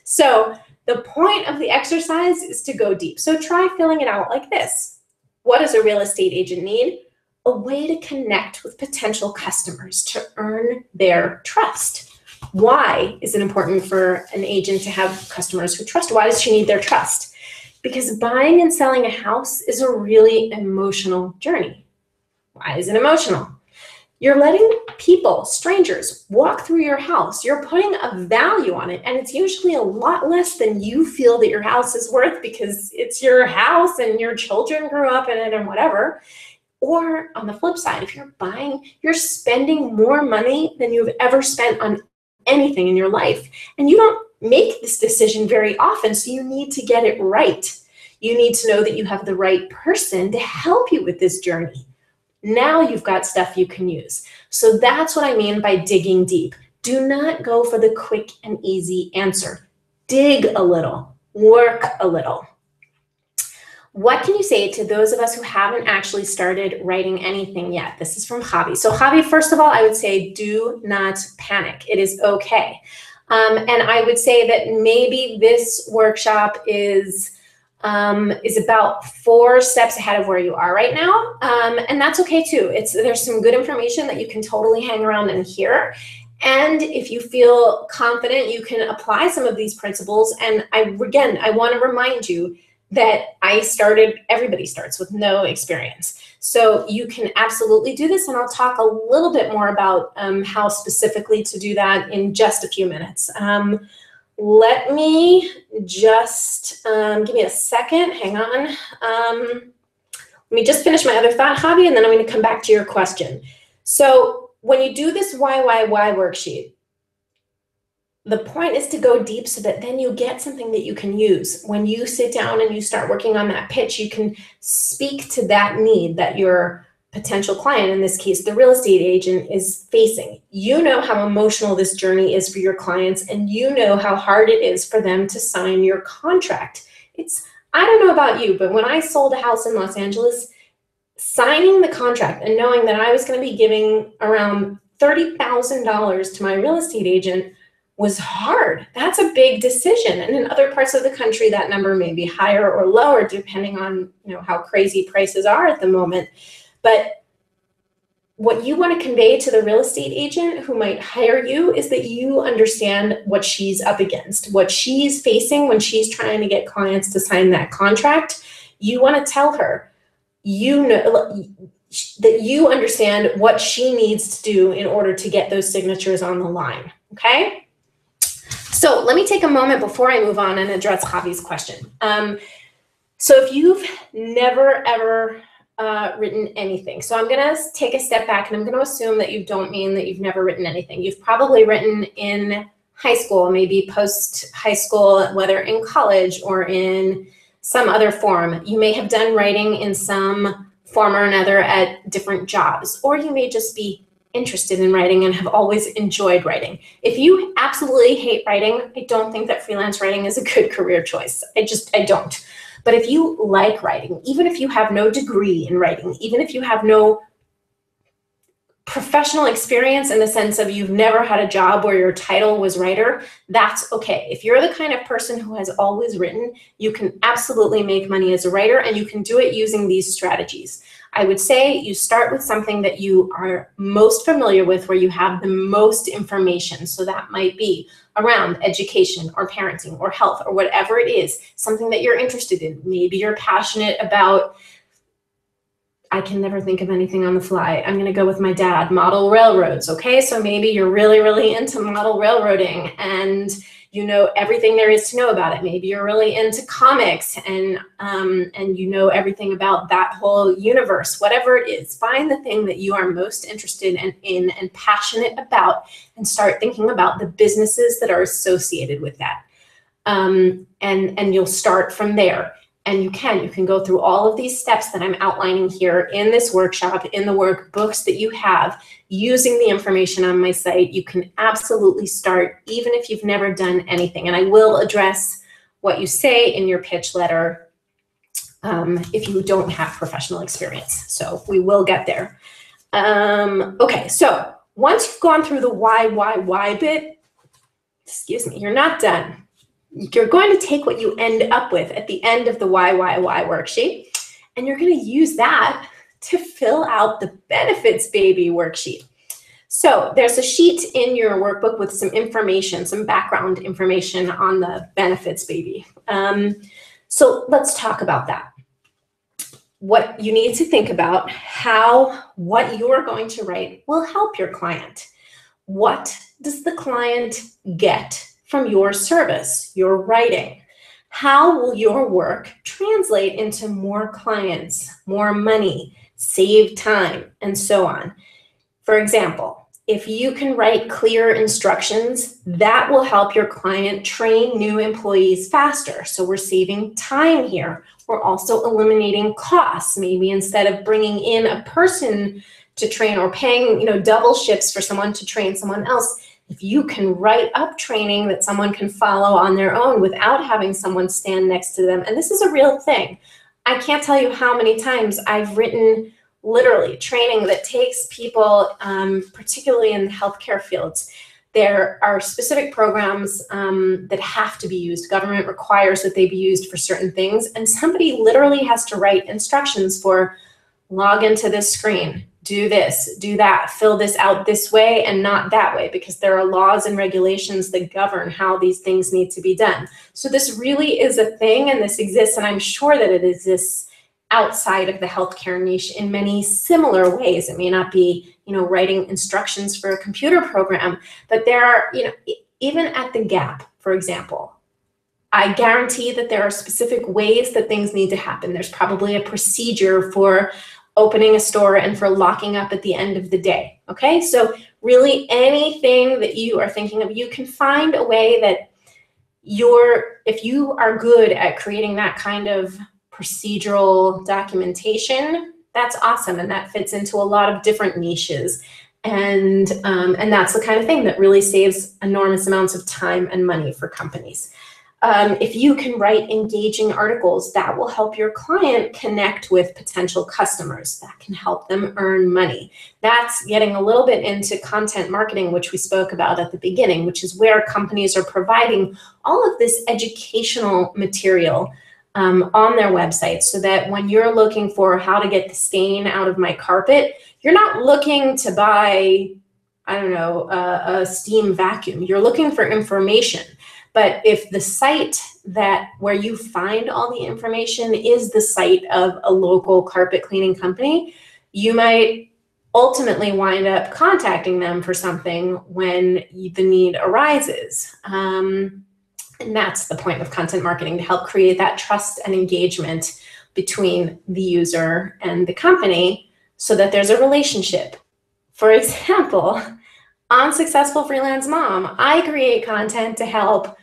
So the point of the exercise is to go deep. So try filling it out like this. What does a real estate agent need? A way to connect with potential customers to earn their trust. Why is it important for an agent to have customers who trust? Why does she need their trust? Because buying and selling a house is a really emotional journey. Why is it emotional? You're letting people, strangers, walk through your house. You're putting a value on it, and it's usually a lot less than you feel that your house is worth because it's your house and your children grew up in it and whatever. Or on the flip side, if you're buying, you're spending more money than you've ever spent on anything in your life. And you don't make this decision very often, so you need to get it right. You need to know that you have the right person to help you with this journey. Now you've got stuff you can use. So that's what I mean by digging deep. Do not go for the quick and easy answer. Dig a little, work a little. What can you say to those of us who haven't actually started writing anything yet? This is from Javi. So Javi, first of all, I would say do not panic. It is okay. And I would say that maybe this workshop is about 4 steps ahead of where you are right now. And that's okay too. There's some good information that you can totally hang around and hear. And if you feel confident, you can apply some of these principles. And I want to remind you that everybody starts with no experience. So you can absolutely do this. And I'll talk a little bit more about how specifically to do that in just a few minutes. Let me just, give me a second, hang on. Let me just finish my other thought, Javi, and then I'm gonna come back to your question. So when you do this why worksheet, the point is to go deep so that then you get something that you can use. When you sit down and you start working on that pitch, you can speak to that need that your potential client, in this case, the real estate agent, is facing. You know how emotional this journey is for your clients, and you know how hard it is for them to sign your contract. I don't know about you, but when I sold a house in Los Angeles, signing the contract and knowing that I was going to be giving around $30,000 to my real estate agent was hard. That's a big decision. And in other parts of the country, that number may be higher or lower, depending on how crazy prices are at the moment. But what you want to convey to the real estate agent who might hire you is that you understand what she's up against, what she's facing when she's trying to get clients to sign that contract. You want to tell her, that you understand what she needs to do in order to get those signatures on the line, okay? So let me take a moment before I move on and address Javi's question. So if you've never, ever written anything, so I'm gonna take a step back and I'm gonna assume that you don't mean that you've never written anything. You've probably written in high school, maybe post-high school, whether in college or in some other form. You may have done writing in some form or another at different jobs, or you may just be interested in writing and have always enjoyed writing. If you absolutely hate writing, I don't think that freelance writing is a good career choice. I don't. But if you like writing, even if you have no degree in writing, even if you have no professional experience in the sense of you've never had a job where your title was writer, that's okay. If you're the kind of person who has always written, you can absolutely make money as a writer, and you can do it using these strategies. I would say you start with something that you are most familiar with, where you have the most information. So that might be around education or parenting or health or whatever it is, something that you're interested in. Maybe you're passionate about, I can never think of anything on the fly. I'm gonna go with my dad, model railroads, okay? So maybe you're really, really into model railroading, and you know everything there is to know about it. Maybe you're really into comics and you know everything about that whole universe. Whatever it is, find the thing that you are most interested in and passionate about, and start thinking about the businesses that are associated with that. And you'll start from there. And you can go through all of these steps that I'm outlining here in this workshop, in the workbooks that you have, using the information on my site. You can absolutely start even if you've never done anything. And I will address what you say in your pitch letter if you don't have professional experience. So we will get there. Okay, so once you've gone through the why bit, excuse me, you're not done. You're going to take what you end up with at the end of the why worksheet, and you're going to use that to fill out the benefits baby worksheet. So there's a sheet in your workbook with some information, some background information on the benefits baby. So let's talk about that. What you need to think about, how what you're going to write will help your client. What does the client get from your service, your writing? How will your work translate into more clients, more money, save time, and so on? For example, if you can write clear instructions, that will help your client train new employees faster. So we're saving time here. We're also eliminating costs. Maybe instead of bringing in a person to train or paying, double shifts for someone to train someone else, if you can write up training that someone can follow on their own without having someone stand next to them, and this is a real thing. I can't tell you how many times I've written literally training that takes people, particularly in the healthcare fields. There are specific programs that have to be used. Government requires that they be used for certain things, and somebody literally has to write instructions for log into this screen, do this, do that, fill this out this way and not that way, because there are laws and regulations that govern how these things need to be done. So this really is a thing, and this exists, and I'm sure that it exists outside of the healthcare niche in many similar ways. It may not be, writing instructions for a computer program, but there are, even at the Gap, for example, I guarantee that there are specific ways that things need to happen. There's probably a procedure for opening a store and for locking up at the end of the day, okay? So really anything that you are thinking of, you can find a way that if you are good at creating that kind of procedural documentation, that's awesome, and that fits into a lot of different niches. And that's the kind of thing that really saves enormous amounts of time and money for companies. If you can write engaging articles, that will help your client connect with potential customers. That can help them earn money. That's getting a little bit into content marketing, which we spoke about at the beginning, which is where companies are providing all of this educational material on their website, so that when you're looking for how to get the stain out of my carpet, you're not looking to buy, I don't know, a steam vacuum. You're looking for information. But if the site where you find all the information is the site of a local carpet cleaning company, you might ultimately wind up contacting them for something when the need arises. And that's the point of content marketing, to help create that trust and engagement between the user and the company so that there's a relationship. For example, on Successful Freelance Mom, I create content to help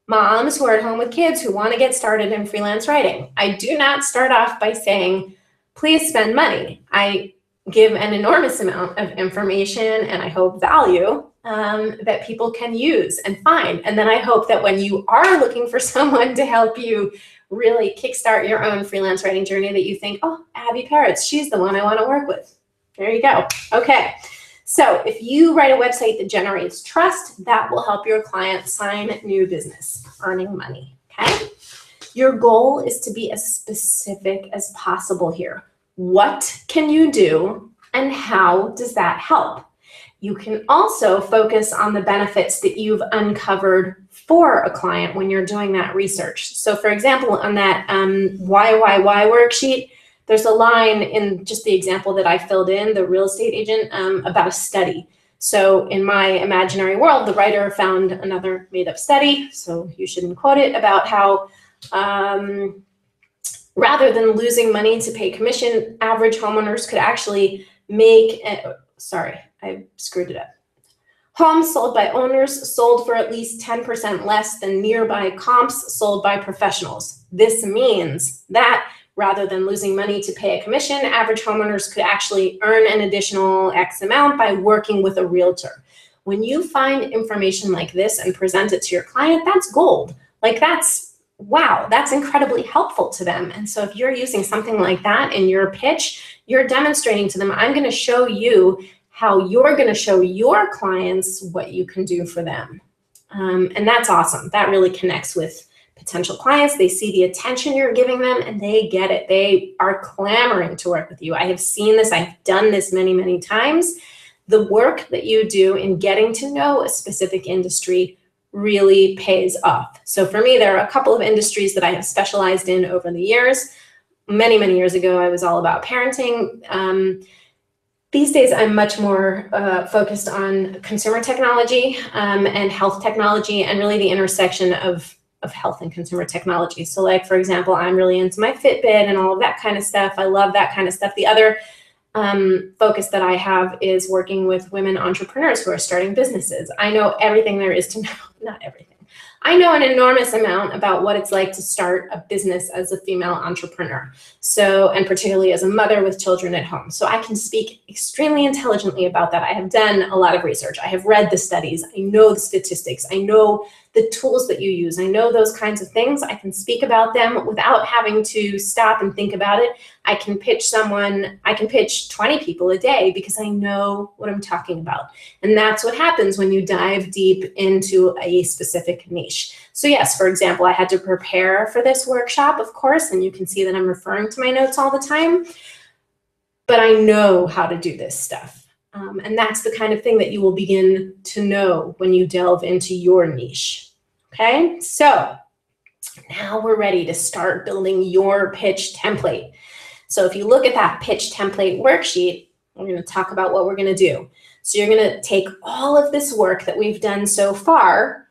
moms who are at home with kids who want to get started in freelance writing. I do not start off by saying, please spend money. I give an enormous amount of information and I hope value that people can use and find. And then I hope that when you are looking for someone to help you really kickstart your own freelance writing journey, that you think, oh, Abby Peretz, she's the one I want to work with. There you go. Okay. So if you write a website that generates trust, that will help your client sign new business, earning money, okay? Your goal is to be as specific as possible here. What can you do and how does that help? You can also focus on the benefits that you've uncovered for a client when you're doing that research. So for example, on that why worksheet, there's a line in just the example that I filled in, the real estate agent, about a study. So in my imaginary world, the writer found another made-up study, so you shouldn't quote it, about how rather than losing money to pay commission, average homeowners could actually make, sorry, I screwed it up. Homes sold by owners sold for at least 10% less than nearby comps sold by professionals. This means that rather than losing money to pay a commission, average homeowners could actually earn an additional X amount by working with a realtor. When you find information like this and present it to your client, that's gold. Like wow, that's incredibly helpful to them. And so if you're using something like that in your pitch, you're demonstrating to them, I'm going to show you how you're going to show your clients what you can do for them. And that's awesome. That really connects with potential clients. They see the attention you're giving them and they get it. They are clamoring to work with you. I have seen this. I've done this many, many times. The work that you do in getting to know a specific industry really pays off. So for me, there are a couple of industries that I have specialized in over the years. Many, many years ago, I was all about parenting. These days, I'm much more focused on consumer technology and health technology, and really the intersection of health and consumer technology. So like, for example, I'm really into my Fitbit and all of that kind of stuff. I love that kind of stuff. The other focus that I have is working with women entrepreneurs who are starting businesses. I know everything there is to know, not everything. I know an enormous amount about what it's like to start a business as a female entrepreneur. So, and particularly as a mother with children at home. So I can speak extremely intelligently about that. I have done a lot of research. I have read the studies. I know the statistics. I know the tools that you use. I know those kinds of things. I can speak about them without having to stop and think about it. I can pitch 20 people a day because I know what I'm talking about. And that's what happens when you dive deep into a specific niche. So yes, for example, I had to prepare for this workshop, of course, and you can see that I'm referring to my notes all the time, but I know how to do this stuff. And that's the kind of thing that you will begin to know when you delve into your niche. Okay, so now we're ready to start building your pitch template. So if you look at that pitch template worksheet, we're going to talk about what we're going to do. So you're going to take all of this work that we've done so far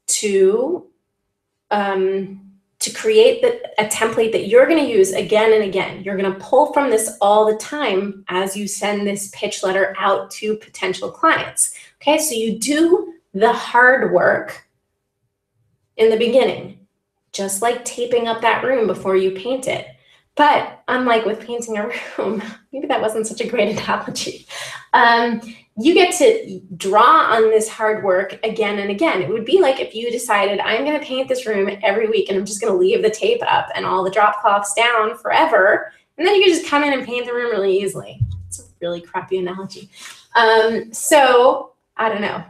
to create a template that you're going to use again and again. You're going to pull from this all the time as you send this pitch letter out to potential clients. Okay, so you do the hard work in the beginning, just like taping up that room before you paint it. But unlike with painting a room, maybe that wasn't such a great analogy, you get to draw on this hard work again and again. It would be like if you decided, I'm going to paint this room every week and I'm just going to leave the tape up and all the drop cloths down forever. And then you can just come in and paint the room really easily. It's a really crappy analogy. So I don't know.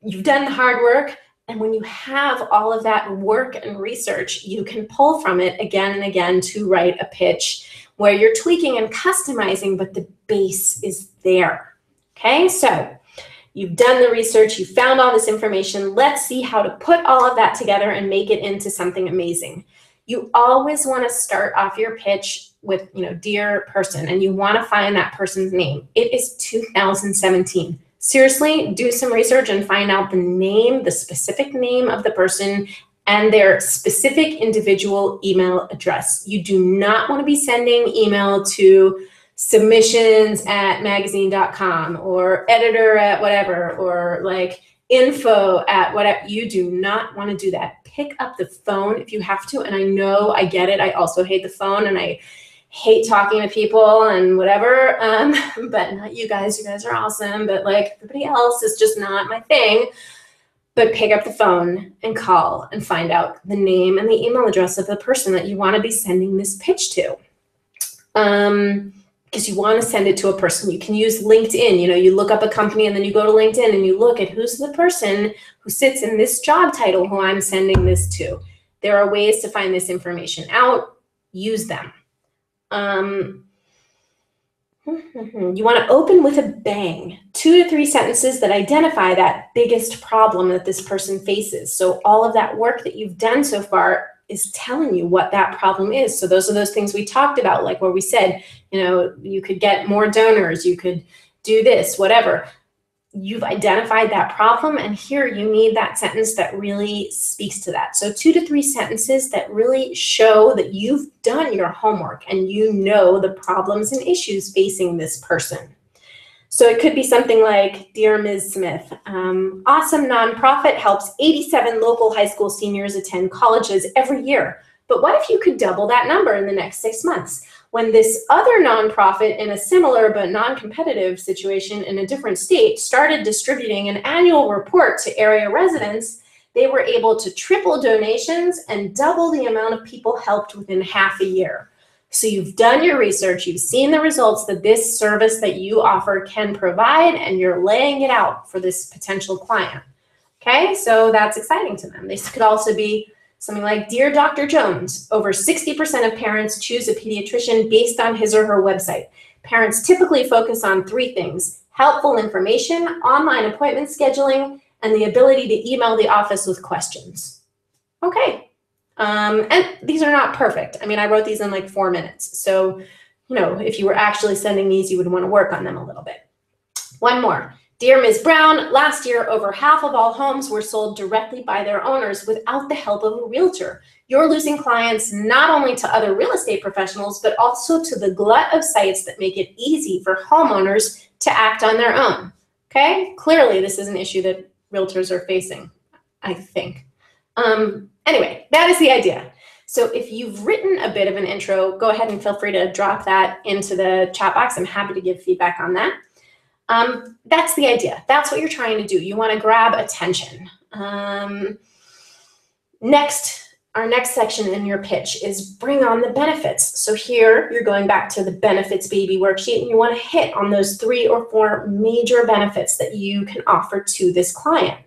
You've done the hard work. And when you have all of that work and research, you can pull from it again and again to write a pitch where you're tweaking and customizing, but the base is there. Okay, so you've done the research, you found all this information. Let's see how to put all of that together and make it into something amazing. You always want to start off your pitch with, dear person, and you want to find that person's name. It is 2017. Seriously, do some research and find out the name, the specific name of the person and their specific individual email address. You do not want to be sending email to submissions@magazine.com or editor at whatever, or like info at whatever. You do not want to do that. Pick up the phone if you have to. And I know, I get it. I also hate the phone and I hate talking to people and whatever, but not you guys. You guys are awesome, but like everybody else is just not my thing. But pick up the phone and call and find out the name and the email address of the person that you want to be sending this pitch to. Because you want to send it to a person. You can use LinkedIn. You look up a company and then you go to LinkedIn and you look at who's the person who sits in this job title who I'm sending this to. There are ways to find this information out. Use them. You want to open with a bang, 2 to 3 sentences that identify that biggest problem that this person faces. So all of that work that you've done so far is telling you what that problem is. So those are those things we talked about, like where we said, you could get more donors, you could do this, whatever. you've identified that problem, and here you need that sentence that really speaks to that. So 2 to 3 sentences that really show that you've done your homework and you know the problems and issues facing this person. So it could be something like, "Dear Ms. Smith, awesome nonprofit helps 87 local high school seniors attend colleges every year. But what if you could double that number in the next 6 months? When this other nonprofit in a similar but non-competitive situation in a different state started distributing an annual report to area residents, they were able to triple donations and double the amount of people helped within half a year." So you've done your research, you've seen the results that this service that you offer can provide, and you're laying it out for this potential client. Okay, so that's exciting to them. This could also be something like, "Dear Dr. Jones, over 60% of parents choose a pediatrician based on his or her website. Parents typically focus on 3 things: helpful information, online appointment scheduling, and the ability to email the office with questions." Okay. And these are not perfect. I mean, I wrote these in like 4 minutes. So, if you were actually sending these, you would want to work on them a little bit. One more. "Dear Ms. Brown, last year, over half of all homes were sold directly by their owners without the help of a realtor. You're losing clients not only to other real estate professionals, but also to the glut of sites that make it easy for homeowners to act on their own." Okay, clearly this is an issue that realtors are facing, I think. Anyway, that is the idea. So if you've written a bit of an intro, go ahead and feel free to drop that into the chat box. I'm happy to give feedback on that. That's the idea. That's what you're trying to do. You want to grab attention. Our next section in your pitch is bring on the benefits. So here you're going back to the benefits baby worksheet, and you want to hit on those 3 or 4 major benefits that you can offer to this client.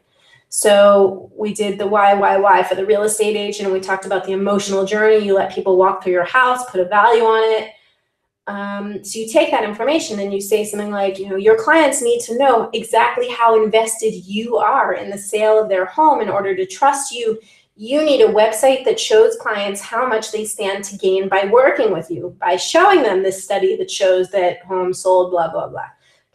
So we did the why for the real estate agent, and we talked about the emotional journey. You let people walk through your house, put a value on it. So you take that information and you say something like, your clients need to know exactly how invested you are in the sale of their home in order to trust you. You need a website that shows clients how much they stand to gain by working with you, by showing them this study that shows that homes sold, blah, blah, blah.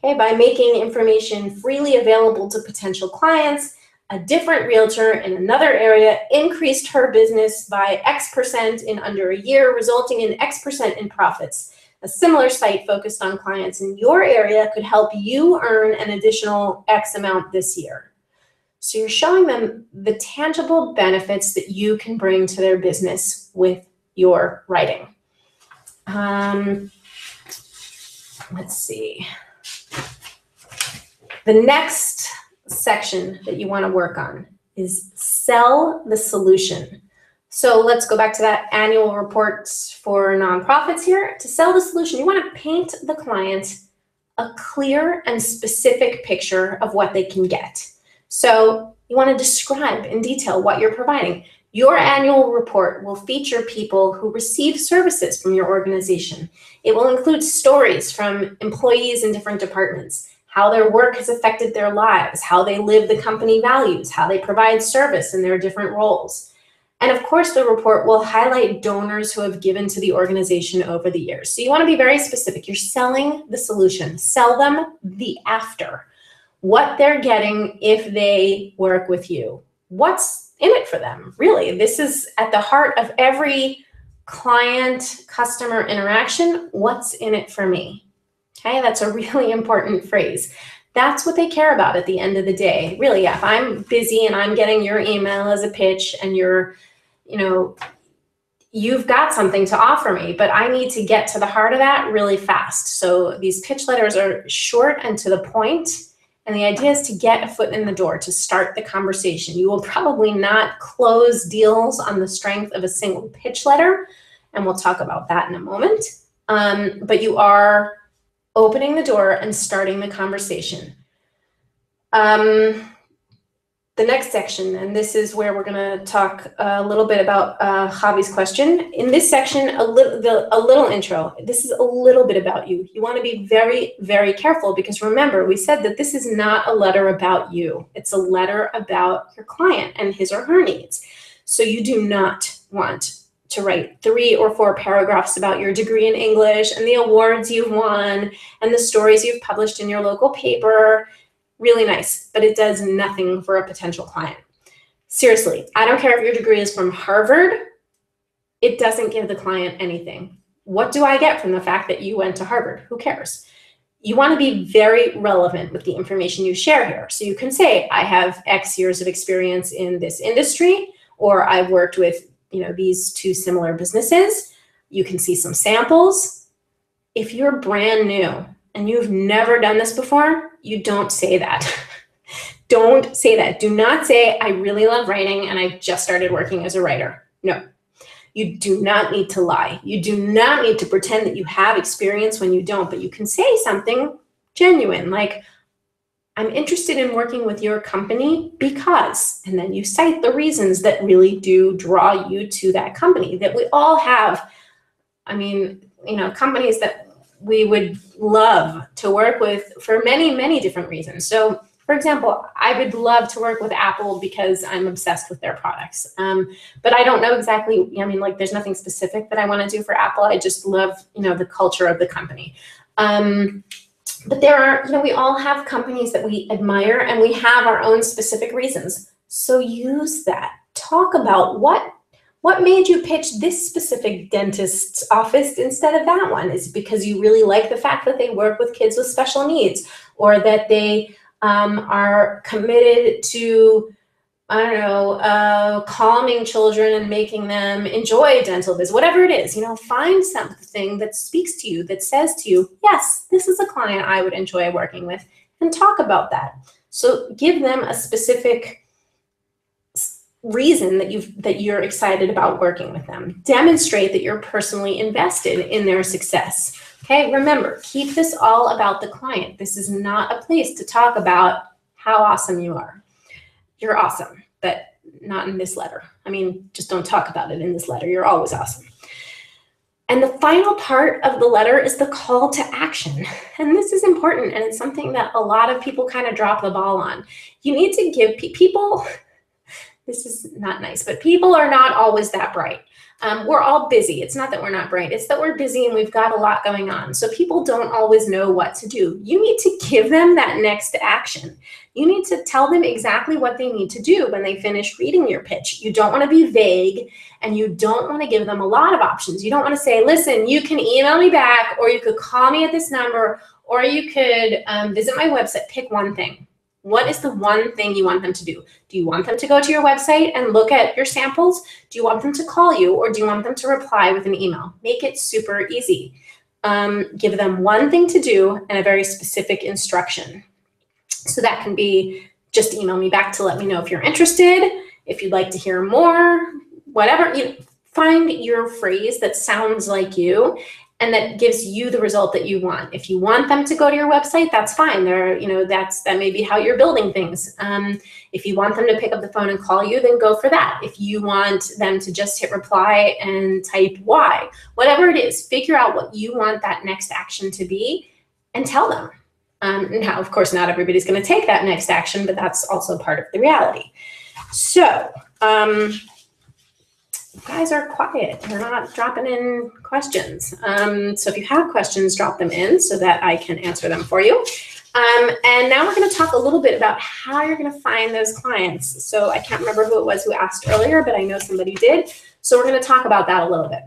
Okay, by making information freely available to potential clients. A different realtor in another area increased her business by X% in under a year, resulting in X% in profits. A similar site focused on clients in your area could help you earn an additional X amount this year. So you're showing them the tangible benefits that you can bring to their business with your writing. Let's see. The next section that you want to work on is sell the solution. So let's go back to that annual reports for nonprofits here. To sell the solution, you want to paint the client a clear and specific picture of what they can get. So you want to describe in detail what you're providing. Your annual report will feature people who receive services from your organization. It will include stories from employees in different departments, how their work has affected their lives, how they live the company values, how they provide service in their different roles. And of course, the report will highlight donors who have given to the organization over the years. So you want to be very specific. You're selling the solution. Sell them the after. What they're getting if they work with you. What's in it for them? Really, this is at the heart of every client-customer interaction. What's in it for me? Okay, that's a really important phrase. That's what they care about at the end of the day. Really, yeah, if I'm busy and I'm getting your email as a pitch and you've got something to offer me, but I need to get to the heart of that really fast. So these pitch letters are short and to the point, and the idea is to get a foot in the door, to start the conversation. You will probably not close deals on the strength of a single pitch letter, and we'll talk about that in a moment. But you are opening the door and starting the conversation. The next section, and this is where we're going to talk a little bit about Javi's question. In this section, a little intro. This is a little bit about you. You want to be very, very careful because remember, we said that this is not a letter about you. It's a letter about your client and his or her needs. So you do not want to write 3 or 4 paragraphs about your degree in English and the awards you've won and the stories you've published in your local paper. really nice, but it does nothing for a potential client. Seriously, I don't care if your degree is from Harvard, it doesn't give the client anything. What do I get from the fact that you went to Harvard? Who cares? You want to be very relevant with the information you share here. So you can say, I have X years of experience in this industry, or I've worked with, these two similar businesses. You can see some samples. If you're brand new and you've never done this before, you don't say that. Don't say that. Do not say, I really love writing and I just started working as a writer. No. You do not need to lie. You do not need to pretend that you have experience when you don't, but you can say something genuine, like, I'm interested in working with your company because, and then you cite the reasons that really do draw you to that company, that we all have. I mean, companies that we would love to work with for many, many different reasons. So, for example, I would love to work with Apple because I'm obsessed with their products. But I don't know exactly, there's nothing specific that I want to do for Apple. I just love, the culture of the company. But there are, we all have companies that we admire and we have our own specific reasons. So use that. Talk about what made you pitch this specific dentist's office instead of that one? Is it because you really like the fact that they work with kids with special needs, or that they are committed to, calming children and making them enjoy dental visits, whatever it is, find something that speaks to you, that says to you, yes, this is a client I would enjoy working with, and talk about that. So give them a specific reason that you're excited about working with them. Demonstrate that you're personally invested in their success. Okay, remember, keep this all about the client. This is not a place to talk about how awesome you are. You're awesome, but not in this letter. Just don't talk about it in this letter. You're always awesome. And the final part of the letter is the call to action. And this is important, and it's something that a lot of people kind of drop the ball on. You need to give people, this is not nice, but people are not always that bright. We're all busy. It's not that we're not bright. It's that we're busy and we've got a lot going on. So people don't always know what to do. You need to give them that next action. You need to tell them exactly what they need to do when they finish reading your pitch. You don't want to be vague, and you don't want to give them a lot of options. You don't want to say, listen, you can email me back, or you could call me at this number, or you could visit my website. Pick one thing. What is the one thing you want them to do? Do you want them to go to your website and look at your samples? Do you want them to call you, or do you want them to reply with an email? Make it super easy. Give them one thing to do and a very specific instruction. So that can be, just email me back to let me know if you're interested, if you'd like to hear more, whatever. Find your phrase that sounds like you and that gives you the result that you want. If you want them to go to your website, that's fine. That may be how you're building things. If you want them to pick up the phone and call you, then go for that. If you want them to just hit reply and type Y, whatever it is, figure out what you want that next action to be and tell them. Now, of course, not everybody's going to take that next action, but that's also part of the reality. So, you guys are quiet. You're not dropping in questions. So if you have questions, drop them in so that I can answer them for you. And now we're going to talk a little bit about how you're going to find those clients. So I can't remember who it was who asked earlier, but I know somebody did. So we're going to talk about that a little bit.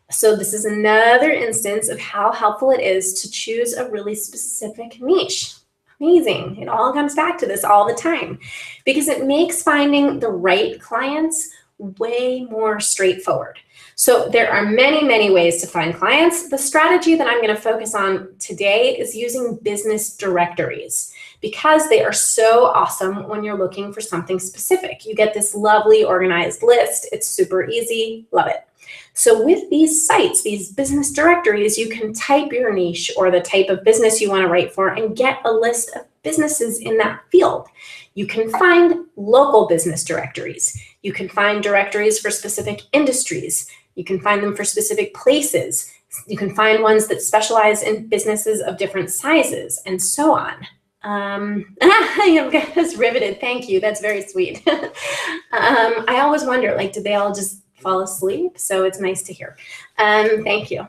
So this is another instance of how helpful it is to choose a really specific niche. Amazing. It all comes back to this all the time because it makes finding the right clients way more straightforward. So there are many, many ways to find clients. The strategy that I'm going to focus on today is using business directories because they are so awesome when you're looking for something specific. You get this lovely organized list. It's super easy. Love it. So with these sites, these business directories, you can type your niche or the type of business you want to write for and get a list of businesses in that field. You can find local business directories. You can find directories for specific industries. You can find them for specific places. You can find ones that specialize in businesses of different sizes and so on. I've got this riveted. Thank you. That's very sweet. I always wonder, did they all just fall asleep? So it's nice to hear. Thank you.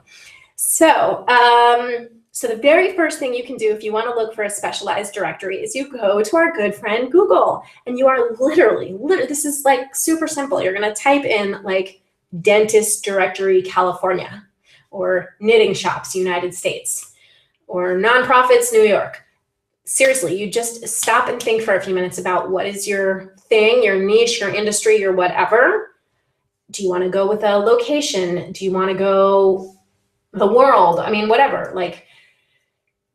So So the very first thing you can do if you want to look for a specialized directory is you go to our good friend Google, and you are literally, this is like super simple. You're going to type in like dentist directory California, or knitting shops United States, or nonprofits New York. Seriously, you just stop and think for a few minutes about what is your thing, your niche, your industry, your whatever. Do you want to go with a location? Do you want to go the world? I mean, whatever. Like,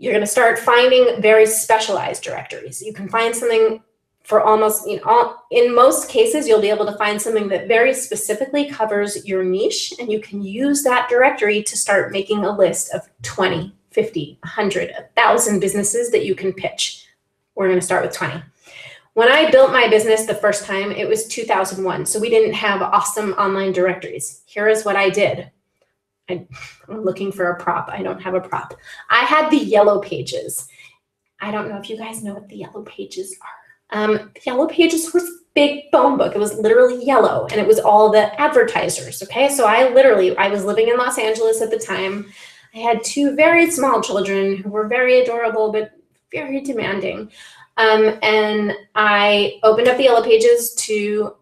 you're going to start finding very specialized directories. You can find something for almost, in most cases, you'll be able to find something that very specifically covers your niche, and you can use that directory to start making a list of 20, 50, 100, 1,000 businesses that you can pitch. We're going to start with 20. When I built my business the first time, it was 2001, so we didn't have awesome online directories. Here is what I did. I'm looking for a prop. I don't have a prop. I had the Yellow Pages. I don't know if you guys know what the Yellow Pages are. The Yellow Pages was a big phone book. It was literally yellow, and it was all the advertisers, okay? So I was living in Los Angeles at the time. I had 2 very small children who were very adorable, but very demanding. And I opened up the Yellow Pages to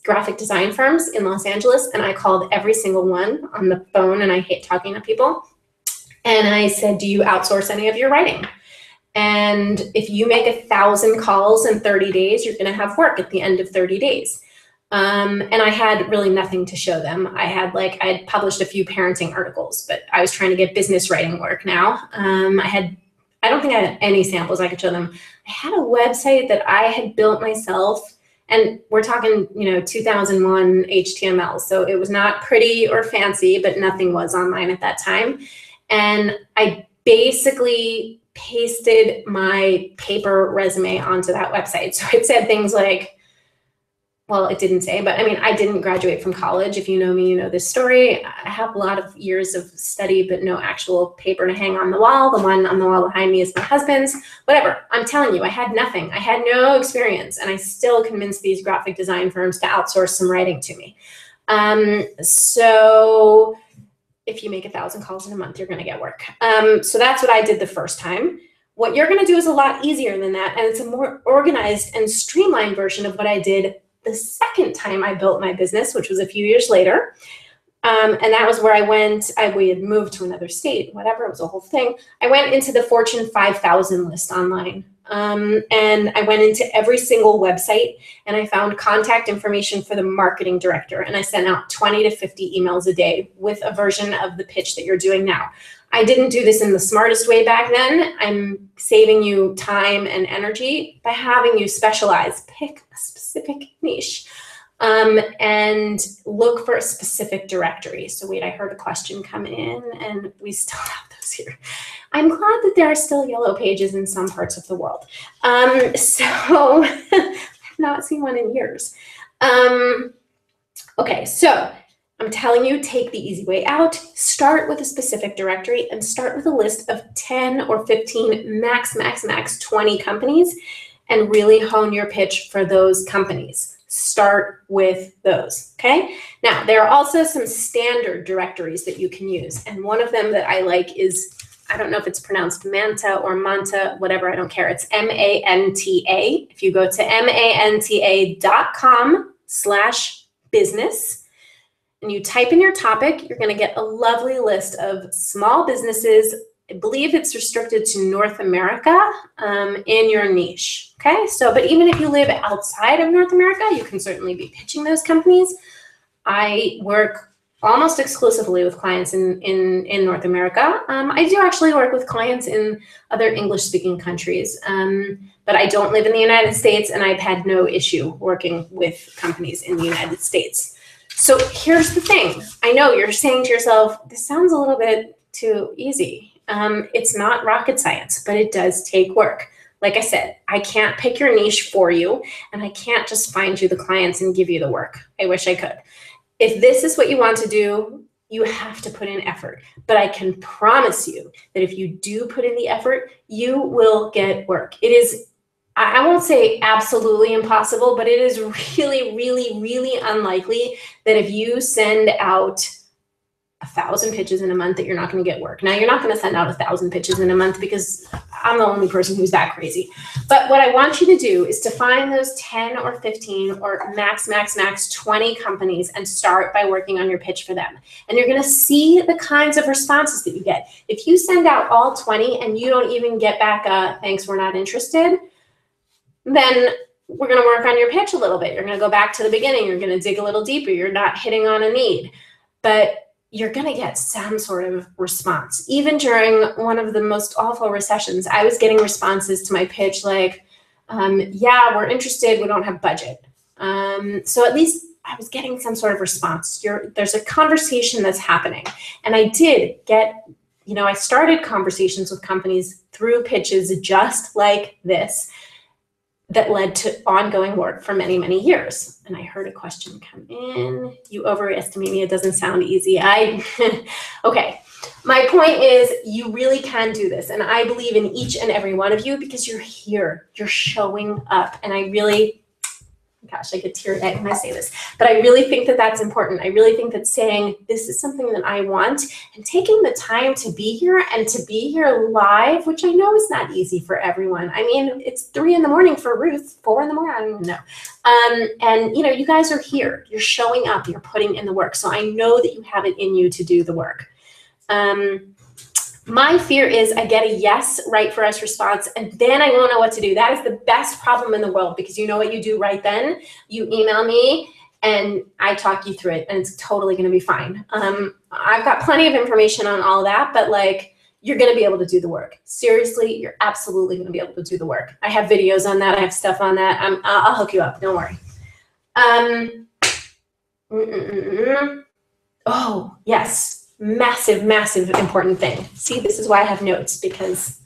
graphic design firms in Los Angeles, and I called every single one on the phone, and I hate talking to people. And I said, do you outsource any of your writing? And if you make 1,000 calls in 30 days, you're going to have work at the end of 30 days. And I had really nothing to show them. I had published a few parenting articles, but I was trying to get business writing work now. I don't think I had any samples I could show them. I had a website that I had built myself, and we're talking, 2001 HTML. So it was not pretty or fancy, but nothing was online at that time. And I basically pasted my paper resume onto that website. So it said things like, well, it didn't say, but I mean, I didn't graduate from college. If you know me, you know this story. I have a lot of years of study, but no actual paper to hang on the wall. The one on the wall behind me is my husband's. Whatever, I'm telling you, I had nothing. I had no experience, and I still convinced these graphic design firms to outsource some writing to me. So if you make 1,000 calls in a month, you're gonna get work. So that's what I did the first time. What you're gonna do is a lot easier than that, and it's a more organized and streamlined version of what I did the second time I built my business, which was a few years later. And that was where we had moved to another state, whatever, it was a whole thing. I went into the Fortune 5,000 list online. And I went into every single website, and I found contact information for the marketing director. And I sent out 20 to 50 emails a day with a version of the pitch that you're doing now. I didn't do this in the smartest way back then. I'm saving you time and energy by having you specialize, pick a specific niche, and look for a specific directory. So wait, I heard a question come in, and we still have those here. I'm glad that there are still Yellow Pages in some parts of the world. So I have not seen one in years. Okay, so I'm telling you, take the easy way out. Start with a specific directory and start with a list of 10 or 15, max 20 companies, and really hone your pitch for those companies. Start with those, okay? Now, there are also some standard directories that you can use, and one of them that I like is, I don't know if it's pronounced Manta or Manta, whatever, I don't care. It's M-A-N-T-A. If you go to manta.com/business, and you type in your topic, you're going to get a lovely list of small businesses. I believe it's restricted to North America in your niche. Okay, so, but even if you live outside of North America, you can certainly be pitching those companies. I work almost exclusively with clients in North America. I do actually work with clients in other English-speaking countries, but I don't live in the United States, and I've had no issue working with companies in the United States. So here's the thing. I know you're saying to yourself, this sounds a little bit too easy. It's not rocket science, but it does take work. Like I said, I can't pick your niche for you, and I can't just find you the clients and give you the work. I wish I could. If this is what you want to do, you have to put in effort. But I can promise you that if you do put in the effort, you will get work. It is, I won't say absolutely impossible, but it is really, really, really unlikely that if you send out 1,000 pitches in a month that you're not going to get work. Now, you're not going to send out 1,000 pitches in a month because I'm the only person who's that crazy. But what I want you to do is to find those 10 or 15 or max 20 companies and start by working on your pitch for them. And you're going to see the kinds of responses that you get. If you send out all 20 and you don't even get back a thanks, we're not interested, then we're going to work on your pitch a little bit. You're going to go back to the beginning. You're going to dig a little deeper. You're not hitting on a need. But you're going to get some sort of response. Even during one of the most awful recessions, I was getting responses to my pitch like, yeah, we're interested, we don't have budget. So at least I was getting some sort of response. There's a conversation that's happening. And I did get, I started conversations with companies through pitches just like this that led to ongoing work for many, many years. And I heard a question come in. You overestimate me, it doesn't sound easy. Okay, my point is you really can do this. And I believe in each and every one of you because you're here, you're showing up. And I really, gosh, I get teary-eyed when I say this, but I really think that that's important. I really think that saying this is something that I want and taking the time to be here and to be here live, which I know is not easy for everyone. I mean, it's 3 in the morning for Ruth, 4 in the morning, I don't even know. And you guys are here, you're showing up, you're putting in the work. So I know that you have it in you to do the work. My fear is I get a yes, right for us response, and then I won't know what to do. That is the best problem in the world because you know what you do right then? You email me and I talk you through it and it's totally going to be fine. I've got plenty of information on all that, but like you're going to be able to do the work. Seriously, you're absolutely going to be able to do the work. I have videos on that. I have stuff on that. I'll hook you up. Don't worry. Oh, yes. Massive, massive important thing. See, this is why I have notes because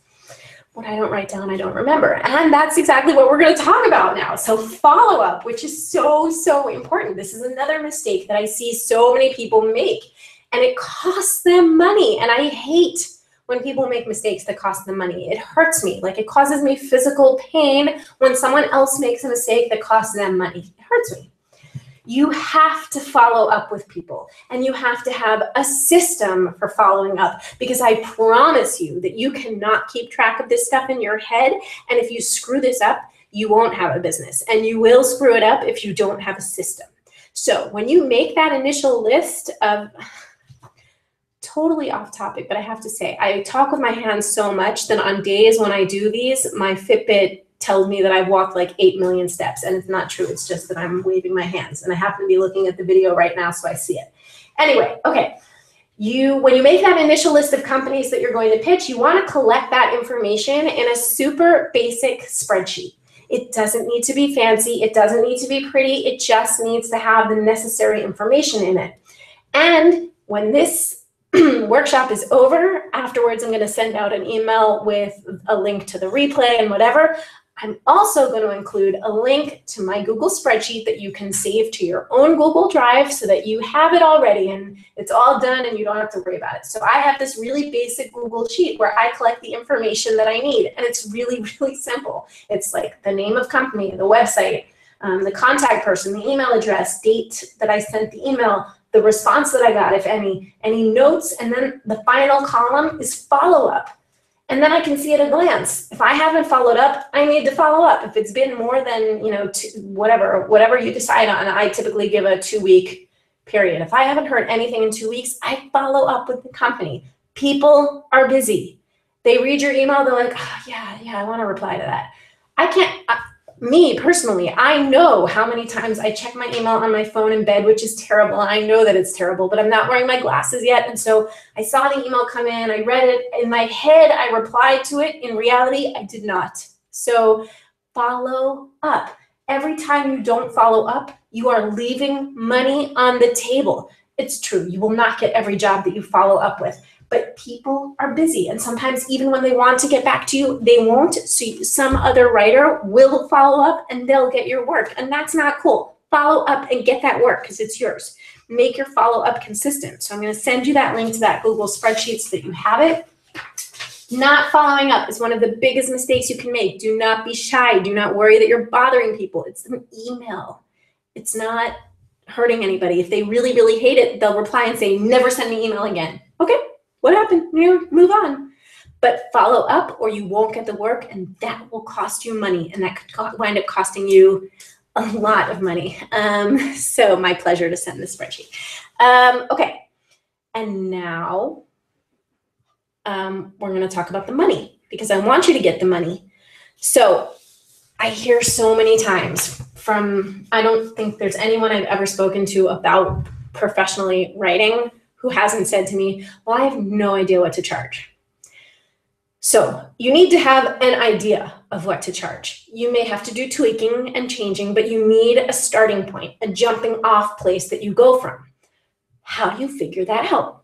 what I don't write down, I don't remember. And that's exactly what we're going to talk about now. So follow up, which is so, so important. This is another mistake that I see so many people make and it costs them money. And I hate when people make mistakes that cost them money. It hurts me. Like it causes me physical pain when someone else makes a mistake that costs them money. It hurts me. You have to follow up with people and you have to have a system for following up because I promise you that you cannot keep track of this stuff in your head. And if you screw this up, you won't have a business and you will screw it up if you don't have a system. So when you make that initial list of, totally off topic, but I have to say, I talk with my hands so much that on days when I do these, my Fitbit tells me that I've walked like 8 million steps and it's not true. It's just that I'm waving my hands and I happen to be looking at the video right now so I see it. Anyway, okay. When you make that initial list of companies that you're going to pitch, you want to collect that information in a super basic spreadsheet. It doesn't need to be fancy. It doesn't need to be pretty. It just needs to have the necessary information in it. And when this workshop is over, afterwards I'm going to send out an email with a link to the replay and whatever. I'm also going to include a link to my Google spreadsheet that you can save to your own Google Drive so that you have it already and it's all done and you don't have to worry about it. So I have this really basic Google sheet where I collect the information that I need and it's really, really simple. It's like the name of company, the website, the contact person, the email address, date that I sent the email, the response that I got, if any notes, and then the final column is follow-up. And then I can see at a glance. If I haven't followed up, I need to follow up. If it's been more than, whatever you decide on, I typically give a 2-week period. If I haven't heard anything in 2 weeks, I follow up with the company. People are busy. They read your email, they're like, oh, yeah, I want to reply to that. Me personally, I know how many times I check my email on my phone in bed, which is terrible. I know that it's terrible, but I'm not wearing my glasses yet. And so I saw the email come in, I read it. In my head, I replied to it. In reality, I did not. So follow up. Every time you don't follow up, you are leaving money on the table. It's true. You will not get every job that you follow up with. But people are busy, and sometimes even when they want to get back to you, they won't. So some other writer will follow up and they'll get your work, and that's not cool. Follow up and get that work because it's yours. Make your follow-up consistent. So I'm going to send you that link to that Google spreadsheet so that you have it. Not following up is one of the biggest mistakes you can make. Do not be shy. Do not worry that you're bothering people. It's an email. It's not hurting anybody. If they really, really hate it, they'll reply and say, never send me email again. Okay, what happened? Move on. But follow up or you won't get the work, and that will cost you money, and that could wind up costing you a lot of money. So my pleasure to send this spreadsheet. Okay, and now we're going to talk about the money, because I want you to get the money. So I hear so many times from, I don't think there's anyone I've ever spoken to about professionally writing who hasn't said to me, well, I have no idea what to charge. So you need to have an idea of what to charge. You may have to do tweaking and changing, but you need a starting point, a jumping off place that you go from. How do you figure that out?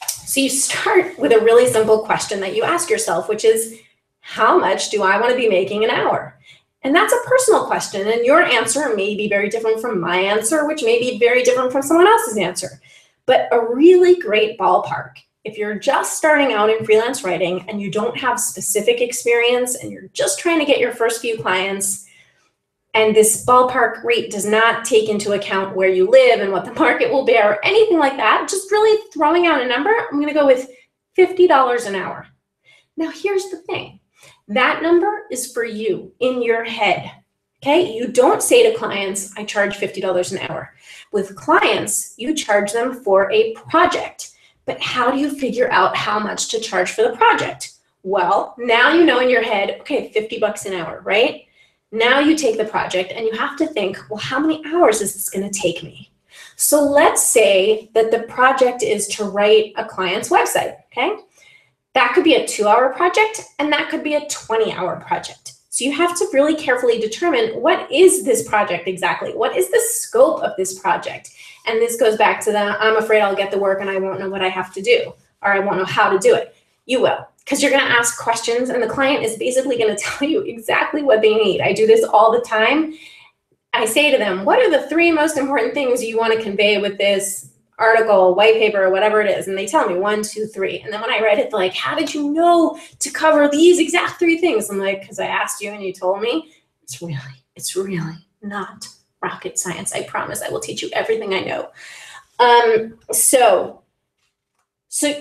So you start with a really simple question that you ask yourself, which is, how much do I want to be making an hour? And that's a personal question, and your answer may be very different from my answer, which may be very different from someone else's answer. But a really great ballpark, if you're just starting out in freelance writing and you don't have specific experience and you're just trying to get your first few clients, and this ballpark rate does not take into account where you live and what the market will bear or anything like that, just really throwing out a number, I'm going to go with $50 an hour. Now, here's the thing. That number is for you in your head, okay? You don't say to clients, I charge $50 an hour. With clients, you charge them for a project. But how do you figure out how much to charge for the project? Well, now you know in your head, okay, 50 bucks an hour, right? Now you take the project and you have to think, well, how many hours is this going to take me? So let's say that the project is to write a client's website, okay? That could be a 2-hour project, and that could be a 20-hour project. So you have to really carefully determine, what is this project exactly? What is the scope of this project? And this goes back to the, I'm afraid I'll get the work and I won't know what I have to do, or I won't know how to do it. You will, because you're going to ask questions, and the client is basically going to tell you exactly what they need. I do this all the time. I say to them, what are the 3 most important things you want to convey with this article, white paper, or whatever it is? And they tell me 1, 2, 3. And then when I write it, they're like, how did you know to cover these exact 3 things? I'm like, because I asked you and you told me. It's really not rocket science. I promise I will teach you everything I know. So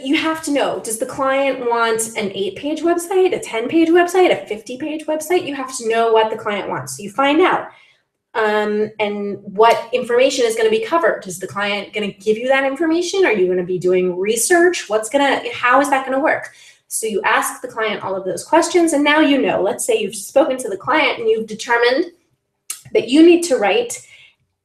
you have to know, does the client want an 8-page website, a 10-page website, a 50-page website? You have to know what the client wants. So you find out. And what information is going to be covered. Is the client going to give you that information? Are you going to be doing research? How is that going to work? So you ask the client all of those questions, and now you know. Let's say you've spoken to the client and you've determined that you need to write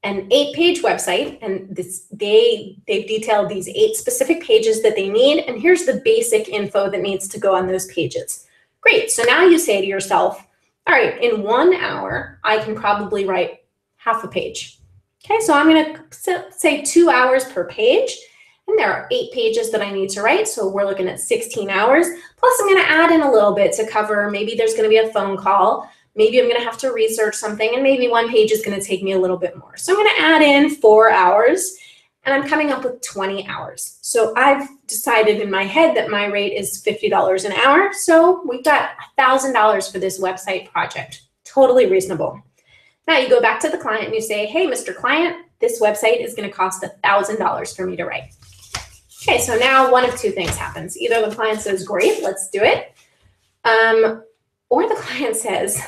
an 8-page website, and they've detailed these 8 specific pages that they need, and here's the basic info that needs to go on those pages. Great. So now you say to yourself, all right, in 1 hour, I can probably write half a page. Okay, so I'm going to say 2 hours per page, and there are 8 pages that I need to write, so we're looking at 16 hours. Plus, I'm going to add in a little bit to cover, maybe there's going to be a phone call, maybe I'm going to have to research something, and maybe 1 page is going to take me a little bit more. So I'm going to add in 4 hours, and I'm coming up with 20 hours. So I've decided in my head that my rate is $50 an hour. So we've got $1,000 for this website project. Totally reasonable. Now you go back to the client and you say, hey, Mr. Client, this website is going to cost $1,000 for me to write. Okay, so now one of 2 things happens. Either the client says, great, let's do it. Or the client says,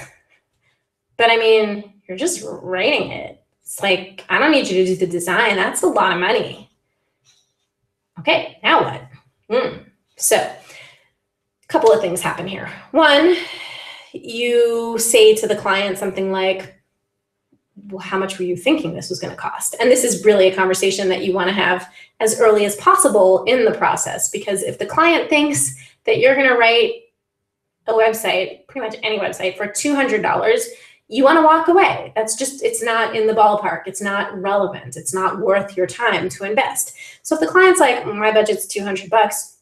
but I mean, you're just writing it. It's like, I don't need you to do the design. That's a lot of money. Okay, now what? So a couple of things happen here. One, you say to the client something like, well, how much were you thinking this was going to cost? And this is really a conversation that you want to have as early as possible in the process, because if the client thinks that you're going to write a website, pretty much any website, for $200, you want to walk away. That's just, it's not in the ballpark. It's not relevant. It's not worth your time to invest. So if the client's like, my budget's $200,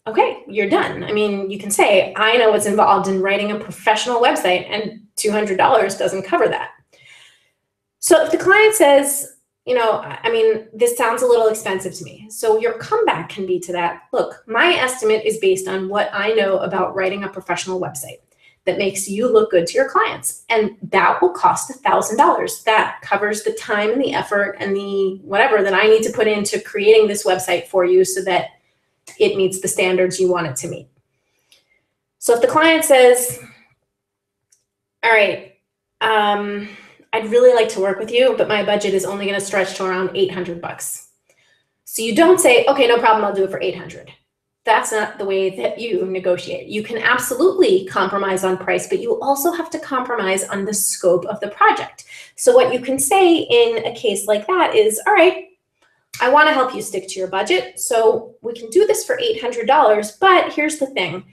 okay, you're done. I mean, you can say, I know what's involved in writing a professional website, and $200 doesn't cover that. So if the client says, you know, I mean, this sounds a little expensive to me. So your comeback can be to that, look, my estimate is based on what I know about writing a professional website. that makes you look good to your clients. And that will cost $1,000. That covers the time and the effort and the whatever that I need to put into creating this website for you so that it meets the standards you want it to meet. So if the client says, all right, I'd really like to work with you, but my budget is only going to stretch to around $800. So you don't say, okay, no problem, I'll do it for 800. That's not the way that you negotiate. You can absolutely compromise on price, but you also have to compromise on the scope of the project. So what you can say in a case like that is, all right, I want to help you stick to your budget, so we can do this for $800, but here's the thing.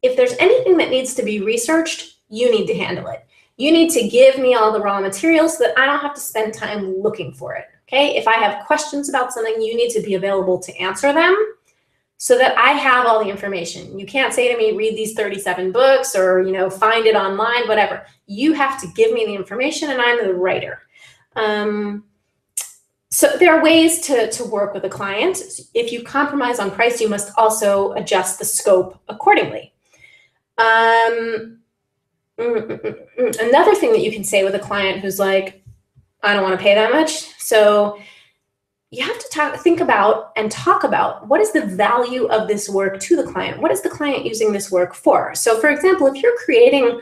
If there's anything that needs to be researched, you need to handle it. You need to give me all the raw materials so that I don't have to spend time looking for it, okay? If I have questions about something, you need to be available to answer them so that I have all the information. You can't say to me, read these 37 books or, find it online, whatever. You have to give me the information and I'm the writer. So there are ways to work with a client. If you compromise on price, you must also adjust the scope accordingly. Another thing that you can say with a client who's like, I don't want to pay that much. So you have to think about and talk about what is the value of this work to the client? What is the client using this work for? So for example, if you're creating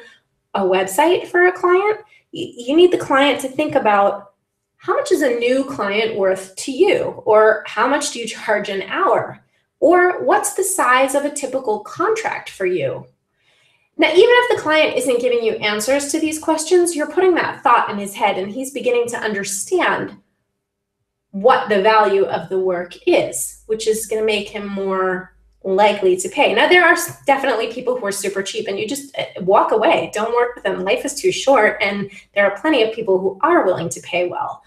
a website for a client, you need the client to think about how much is a new client worth to you? Or how much do you charge an hour? Or what's the size of a typical contract for you? Now, even if the client isn't giving you answers to these questions, you're putting that thought in his head and he's beginning to understand what the value of the work is, which is going to make him more likely to pay. Now, there are definitely people who are super cheap and you just walk away. Don't work with them. Life is too short, and there are plenty of people who are willing to pay well.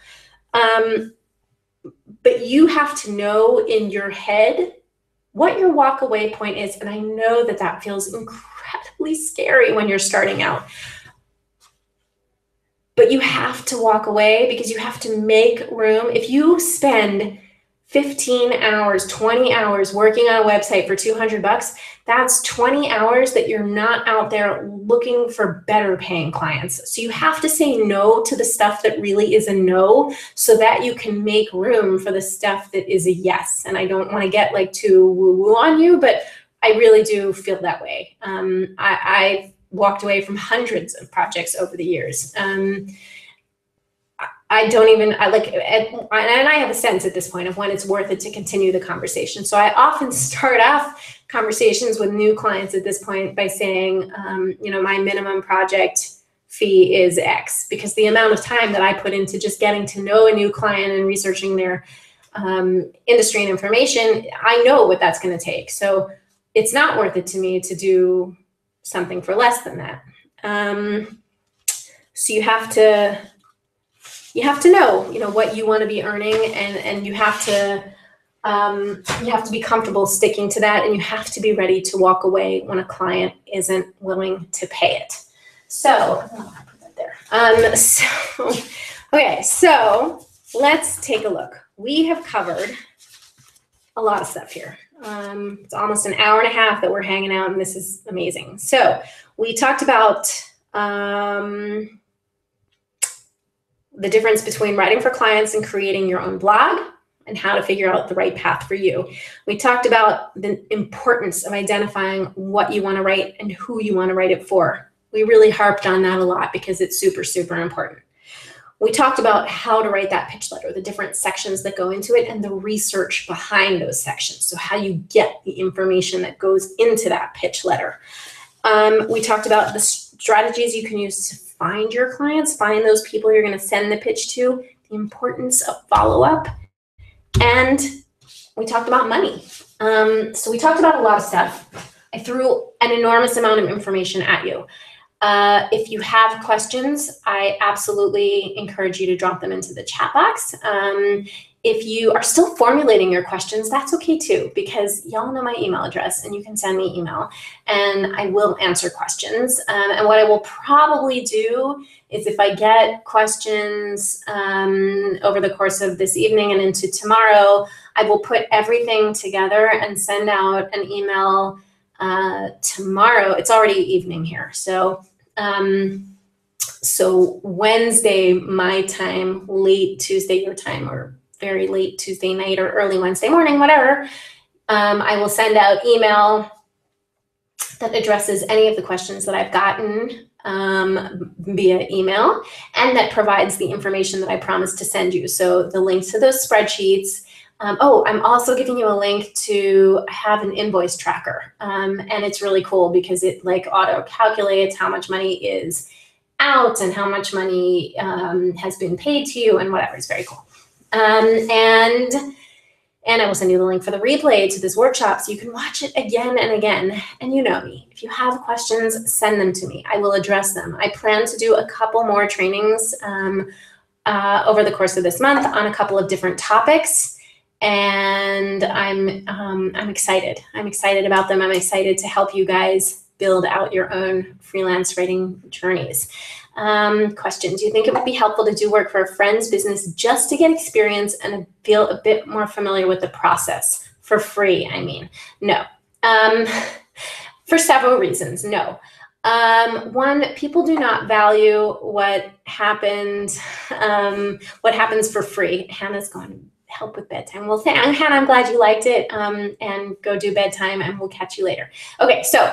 But you have to know in your head what your walk away point is. And I know that that feels incredibly scary when you're starting out. But you have to walk away because you have to make room. If you spend 15 hours, 20 hours working on a website for $200, that's 20 hours that you're not out there looking for better paying clients. So you have to say no to the stuff that really is a no so that you can make room for the stuff that is a yes. And I don't want to get like too woo-woo on you, but I really do feel that way. I've walked away from hundreds of projects over the years. I have a sense at this point of when it's worth it to continue the conversation. So I often start off conversations with new clients at this point by saying, my minimum project fee is X, because the amount of time that I put into just getting to know a new client and researching their industry and information, I know what that's going to take. So it's not worth it to me to do something for less than that. So you have to know, what you want to be earning, and you have to be comfortable sticking to that, and you have to be ready to walk away when a client isn't willing to pay it. So, I'll put that there. So let's take a look. We have covered a lot of stuff here. It's almost an hour and a half that we're hanging out, and this is amazing. So we talked about the difference between writing for clients and creating your own blog, and how to figure out the right path for you. We talked about the importance of identifying what you want to write and who you want to write it for. We really harped on that a lot because it's super, super important. We talked about how to write that pitch letter, the different sections that go into it, and the research behind those sections. So how you get the information that goes into that pitch letter. We talked about the strategies you can use to find your clients, find those people you're going to send the pitch to, the importance of follow-up, and we talked about money. So we talked about a lot of stuff. I threw an enormous amount of information at you. If you have questions, I absolutely encourage you to drop them into the chat box. If you are still formulating your questions, that's okay too, because y'all know my email address and you can send me email and I will answer questions. And what I will probably do is, if I get questions over the course of this evening and into tomorrow, I will put everything together and send out an email tomorrow. It's already evening here. So So Wednesday, my time, late Tuesday, your time, or very late Tuesday night or early Wednesday morning, whatever, I will send out email that addresses any of the questions that I've gotten via email, and that provides the information that I promised to send you. So the links to those spreadsheets. Oh, I'm also giving you a link to have an invoice tracker. And it's really cool because it like auto calculates how much money is out and how much money has been paid to you and whatever. It's very cool. And I will send you the link for the replay to this workshop so you can watch it again and again. And you know me, if you have questions, send them to me. I will address them. I plan to do a couple more trainings over the course of this month on a couple of different topics. And I'm excited. I'm excited about them. I'm excited to help you guys build out your own freelance writing journeys. Question, do you think it would be helpful to do work for a friend's business just to get experience and feel a bit more familiar with the process? For free, I mean. No. For several reasons, no. One, people do not value what happens for free. Hannah's going to help with bedtime. Well, Hannah, I'm glad you liked it, and go do bedtime, and we'll catch you later. Okay, so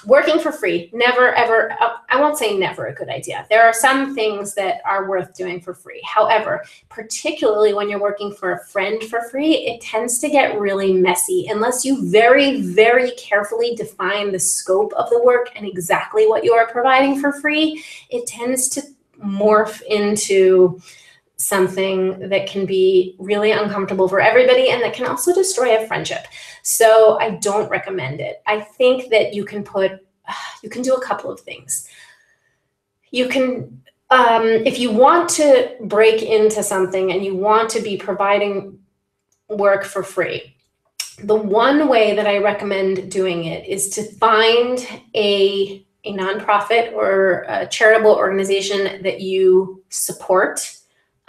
working for free, never, ever, I won't say never a good idea. There are some things that are worth doing for free. However, particularly when you're working for a friend for free, it tends to get really messy unless you very, very carefully define the scope of the work and exactly what you are providing for free. It tends to morph into something that can be really uncomfortable for everybody and that can also destroy a friendship. So I don't recommend it. I think that you can do a couple of things. You can, if you want to break into something and you want to be providing work for free, the one way that I recommend doing it is to find a nonprofit or a charitable organization that you support.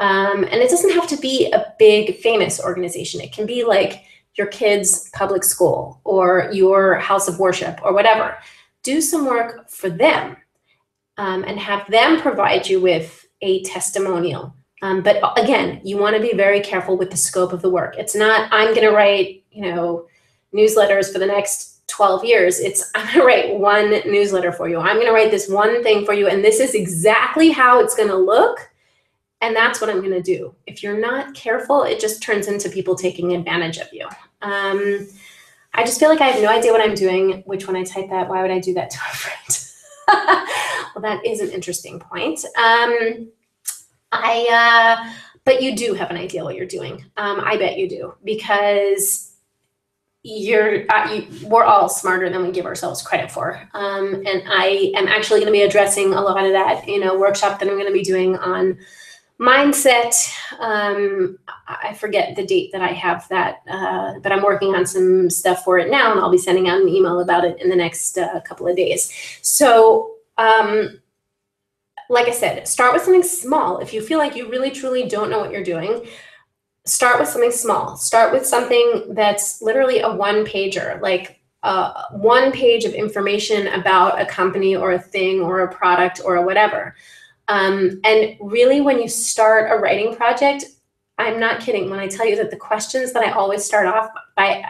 And it doesn't have to be a big famous organization. It can be like your kids' public school or your house of worship or whatever. Do some work for them and have them provide you with a testimonial. But again, you want to be very careful with the scope of the work. It's not, I'm going to write, newsletters for the next 12 years. It's, I'm going to write one newsletter for you. I'm going to write this one thing for you. And this is exactly how it's going to look. And that's what I'm going to do. If you're not careful, it just turns into people taking advantage of you. I just feel like I have no idea what I'm doing, which when I type that, why would I do that to a friend? Well, that is an interesting point. But you do have an idea what you're doing. I bet you do, because we're all smarter than we give ourselves credit for. And I am actually going to be addressing a lot of that in a workshop that I'm going to be doing on mindset. I forget the date that I have that, but I'm working on some stuff for it now, and I'll be sending out an email about it in the next couple of days. So, like I said, start with something small. If you feel like you really, truly don't know what you're doing, start with something small. Start with something that's literally a one-pager, like one page of information about a company or a thing or a product or a whatever. And really, when you start a writing project, I'm not kidding when I tell you that the questions that I always start off by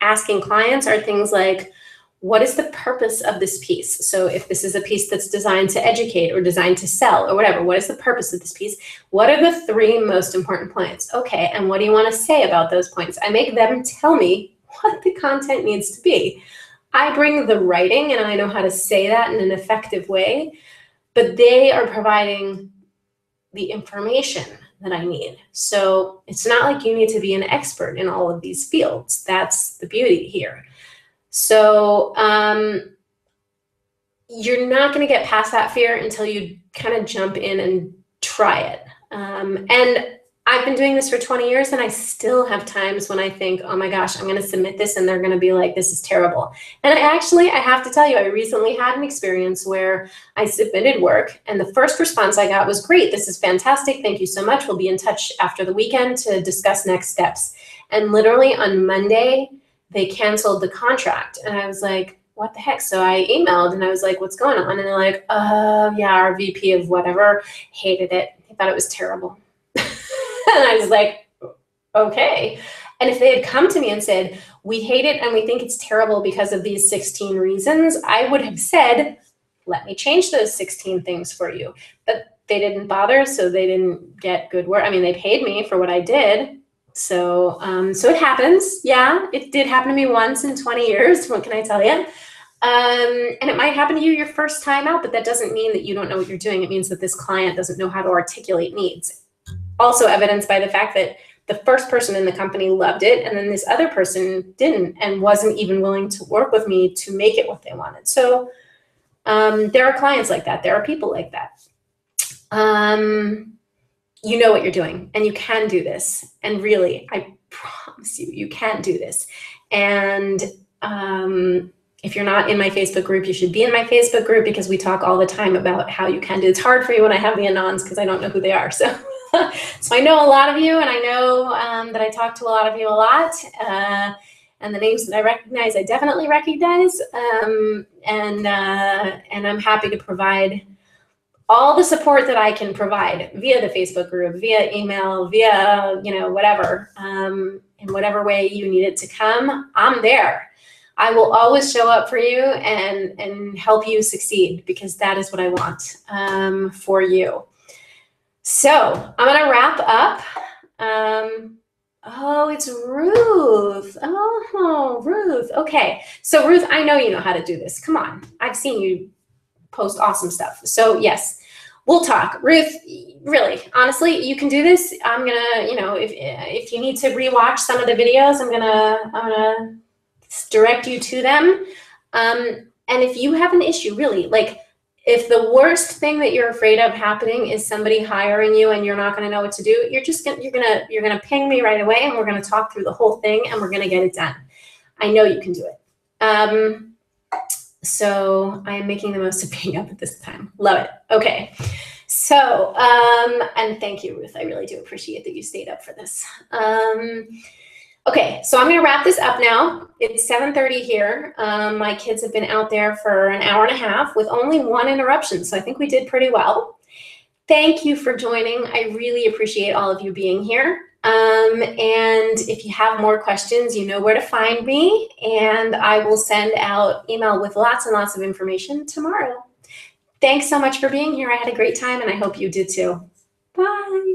asking clients are things like, what is the purpose of this piece? So if this is a piece that's designed to educate or designed to sell or whatever, what is the purpose of this piece? What are the 3 most important points? Okay, and what do you want to say about those points? I make them tell me what the content needs to be. I bring the writing and I know how to say that in an effective way, but they are providing the information that I need. So it's not like you need to be an expert in all of these fields. That's the beauty here. So you're not going to get past that fear until you kind of jump in and try it. And I've been doing this for 20 years, and I still have times when I think, oh my gosh, I'm going to submit this and they're going to be like, this is terrible. And I have to tell you, I recently had an experience where I submitted work and the first response I got was, great, this is fantastic. Thank you so much. We'll be in touch after the weekend to discuss next steps. And literally on Monday, they canceled the contract. And I was like, what the heck? So I emailed and I was like, what's going on? And they're like, yeah, our VP of whatever hated it. He thought it was terrible. And I was like, okay. And if they had come to me and said, we hate it and we think it's terrible because of these 16 reasons, I would have said, let me change those 16 things for you. But they didn't bother, so they didn't get good work. I mean, they paid me for what I did. So, so it happens. Yeah, it did happen to me once in 20 years. What can I tell you? And it might happen to you your first time out, but that doesn't mean that you don't know what you're doing. It means that this client doesn't know how to articulate needs. Also evidenced by the fact that the first person in the company loved it, and then this other person didn't and wasn't even willing to work with me to make it what they wanted. So there are clients like that. There are people like that. You know what you're doing, and you can do this. And really, I promise you, you can do this. And if you're not in my Facebook group, you should be in my Facebook group, because we talk all the time about how you can do it. It's hard for you when I have the anons because I don't know who they are. So, so I know a lot of you, and I know that I talk to a lot of you a lot. And the names that I recognize, I definitely recognize. And I'm happy to provide all the support that I can provide via the Facebook group, via email, via, whatever, in whatever way you need it to come. I'm there. I will always show up for you and help you succeed, because that is what I want for you. So I'm going to wrap up. Oh, it's Ruth. Oh, Ruth. Okay. So Ruth, I know you know how to do this. Come on. I've seen you post awesome stuff. So yes, we'll talk. Ruth, really, honestly, you can do this. I'm going to, if you need to rewatch some of the videos, I'm going to direct you to them. And if you have an issue, really, like, if the worst thing that you're afraid of happening is somebody hiring you and you're not going to know what to do, you're gonna ping me right away, and we're going to talk through the whole thing, and we're going to get it done. I know you can do it. So I am making the most of being up at this time. Love it. Okay. So, and thank you, Ruth. I really do appreciate that you stayed up for this. Okay, so I'm going to wrap this up now. It's 7:30 here. My kids have been out there for an hour and a half with only one interruption, so I think we did pretty well. Thank you for joining. I really appreciate all of you being here. And if you have more questions, you know where to find me, and I will send out email with lots and lots of information tomorrow. Thanks so much for being here. I had a great time, and I hope you did too. Bye.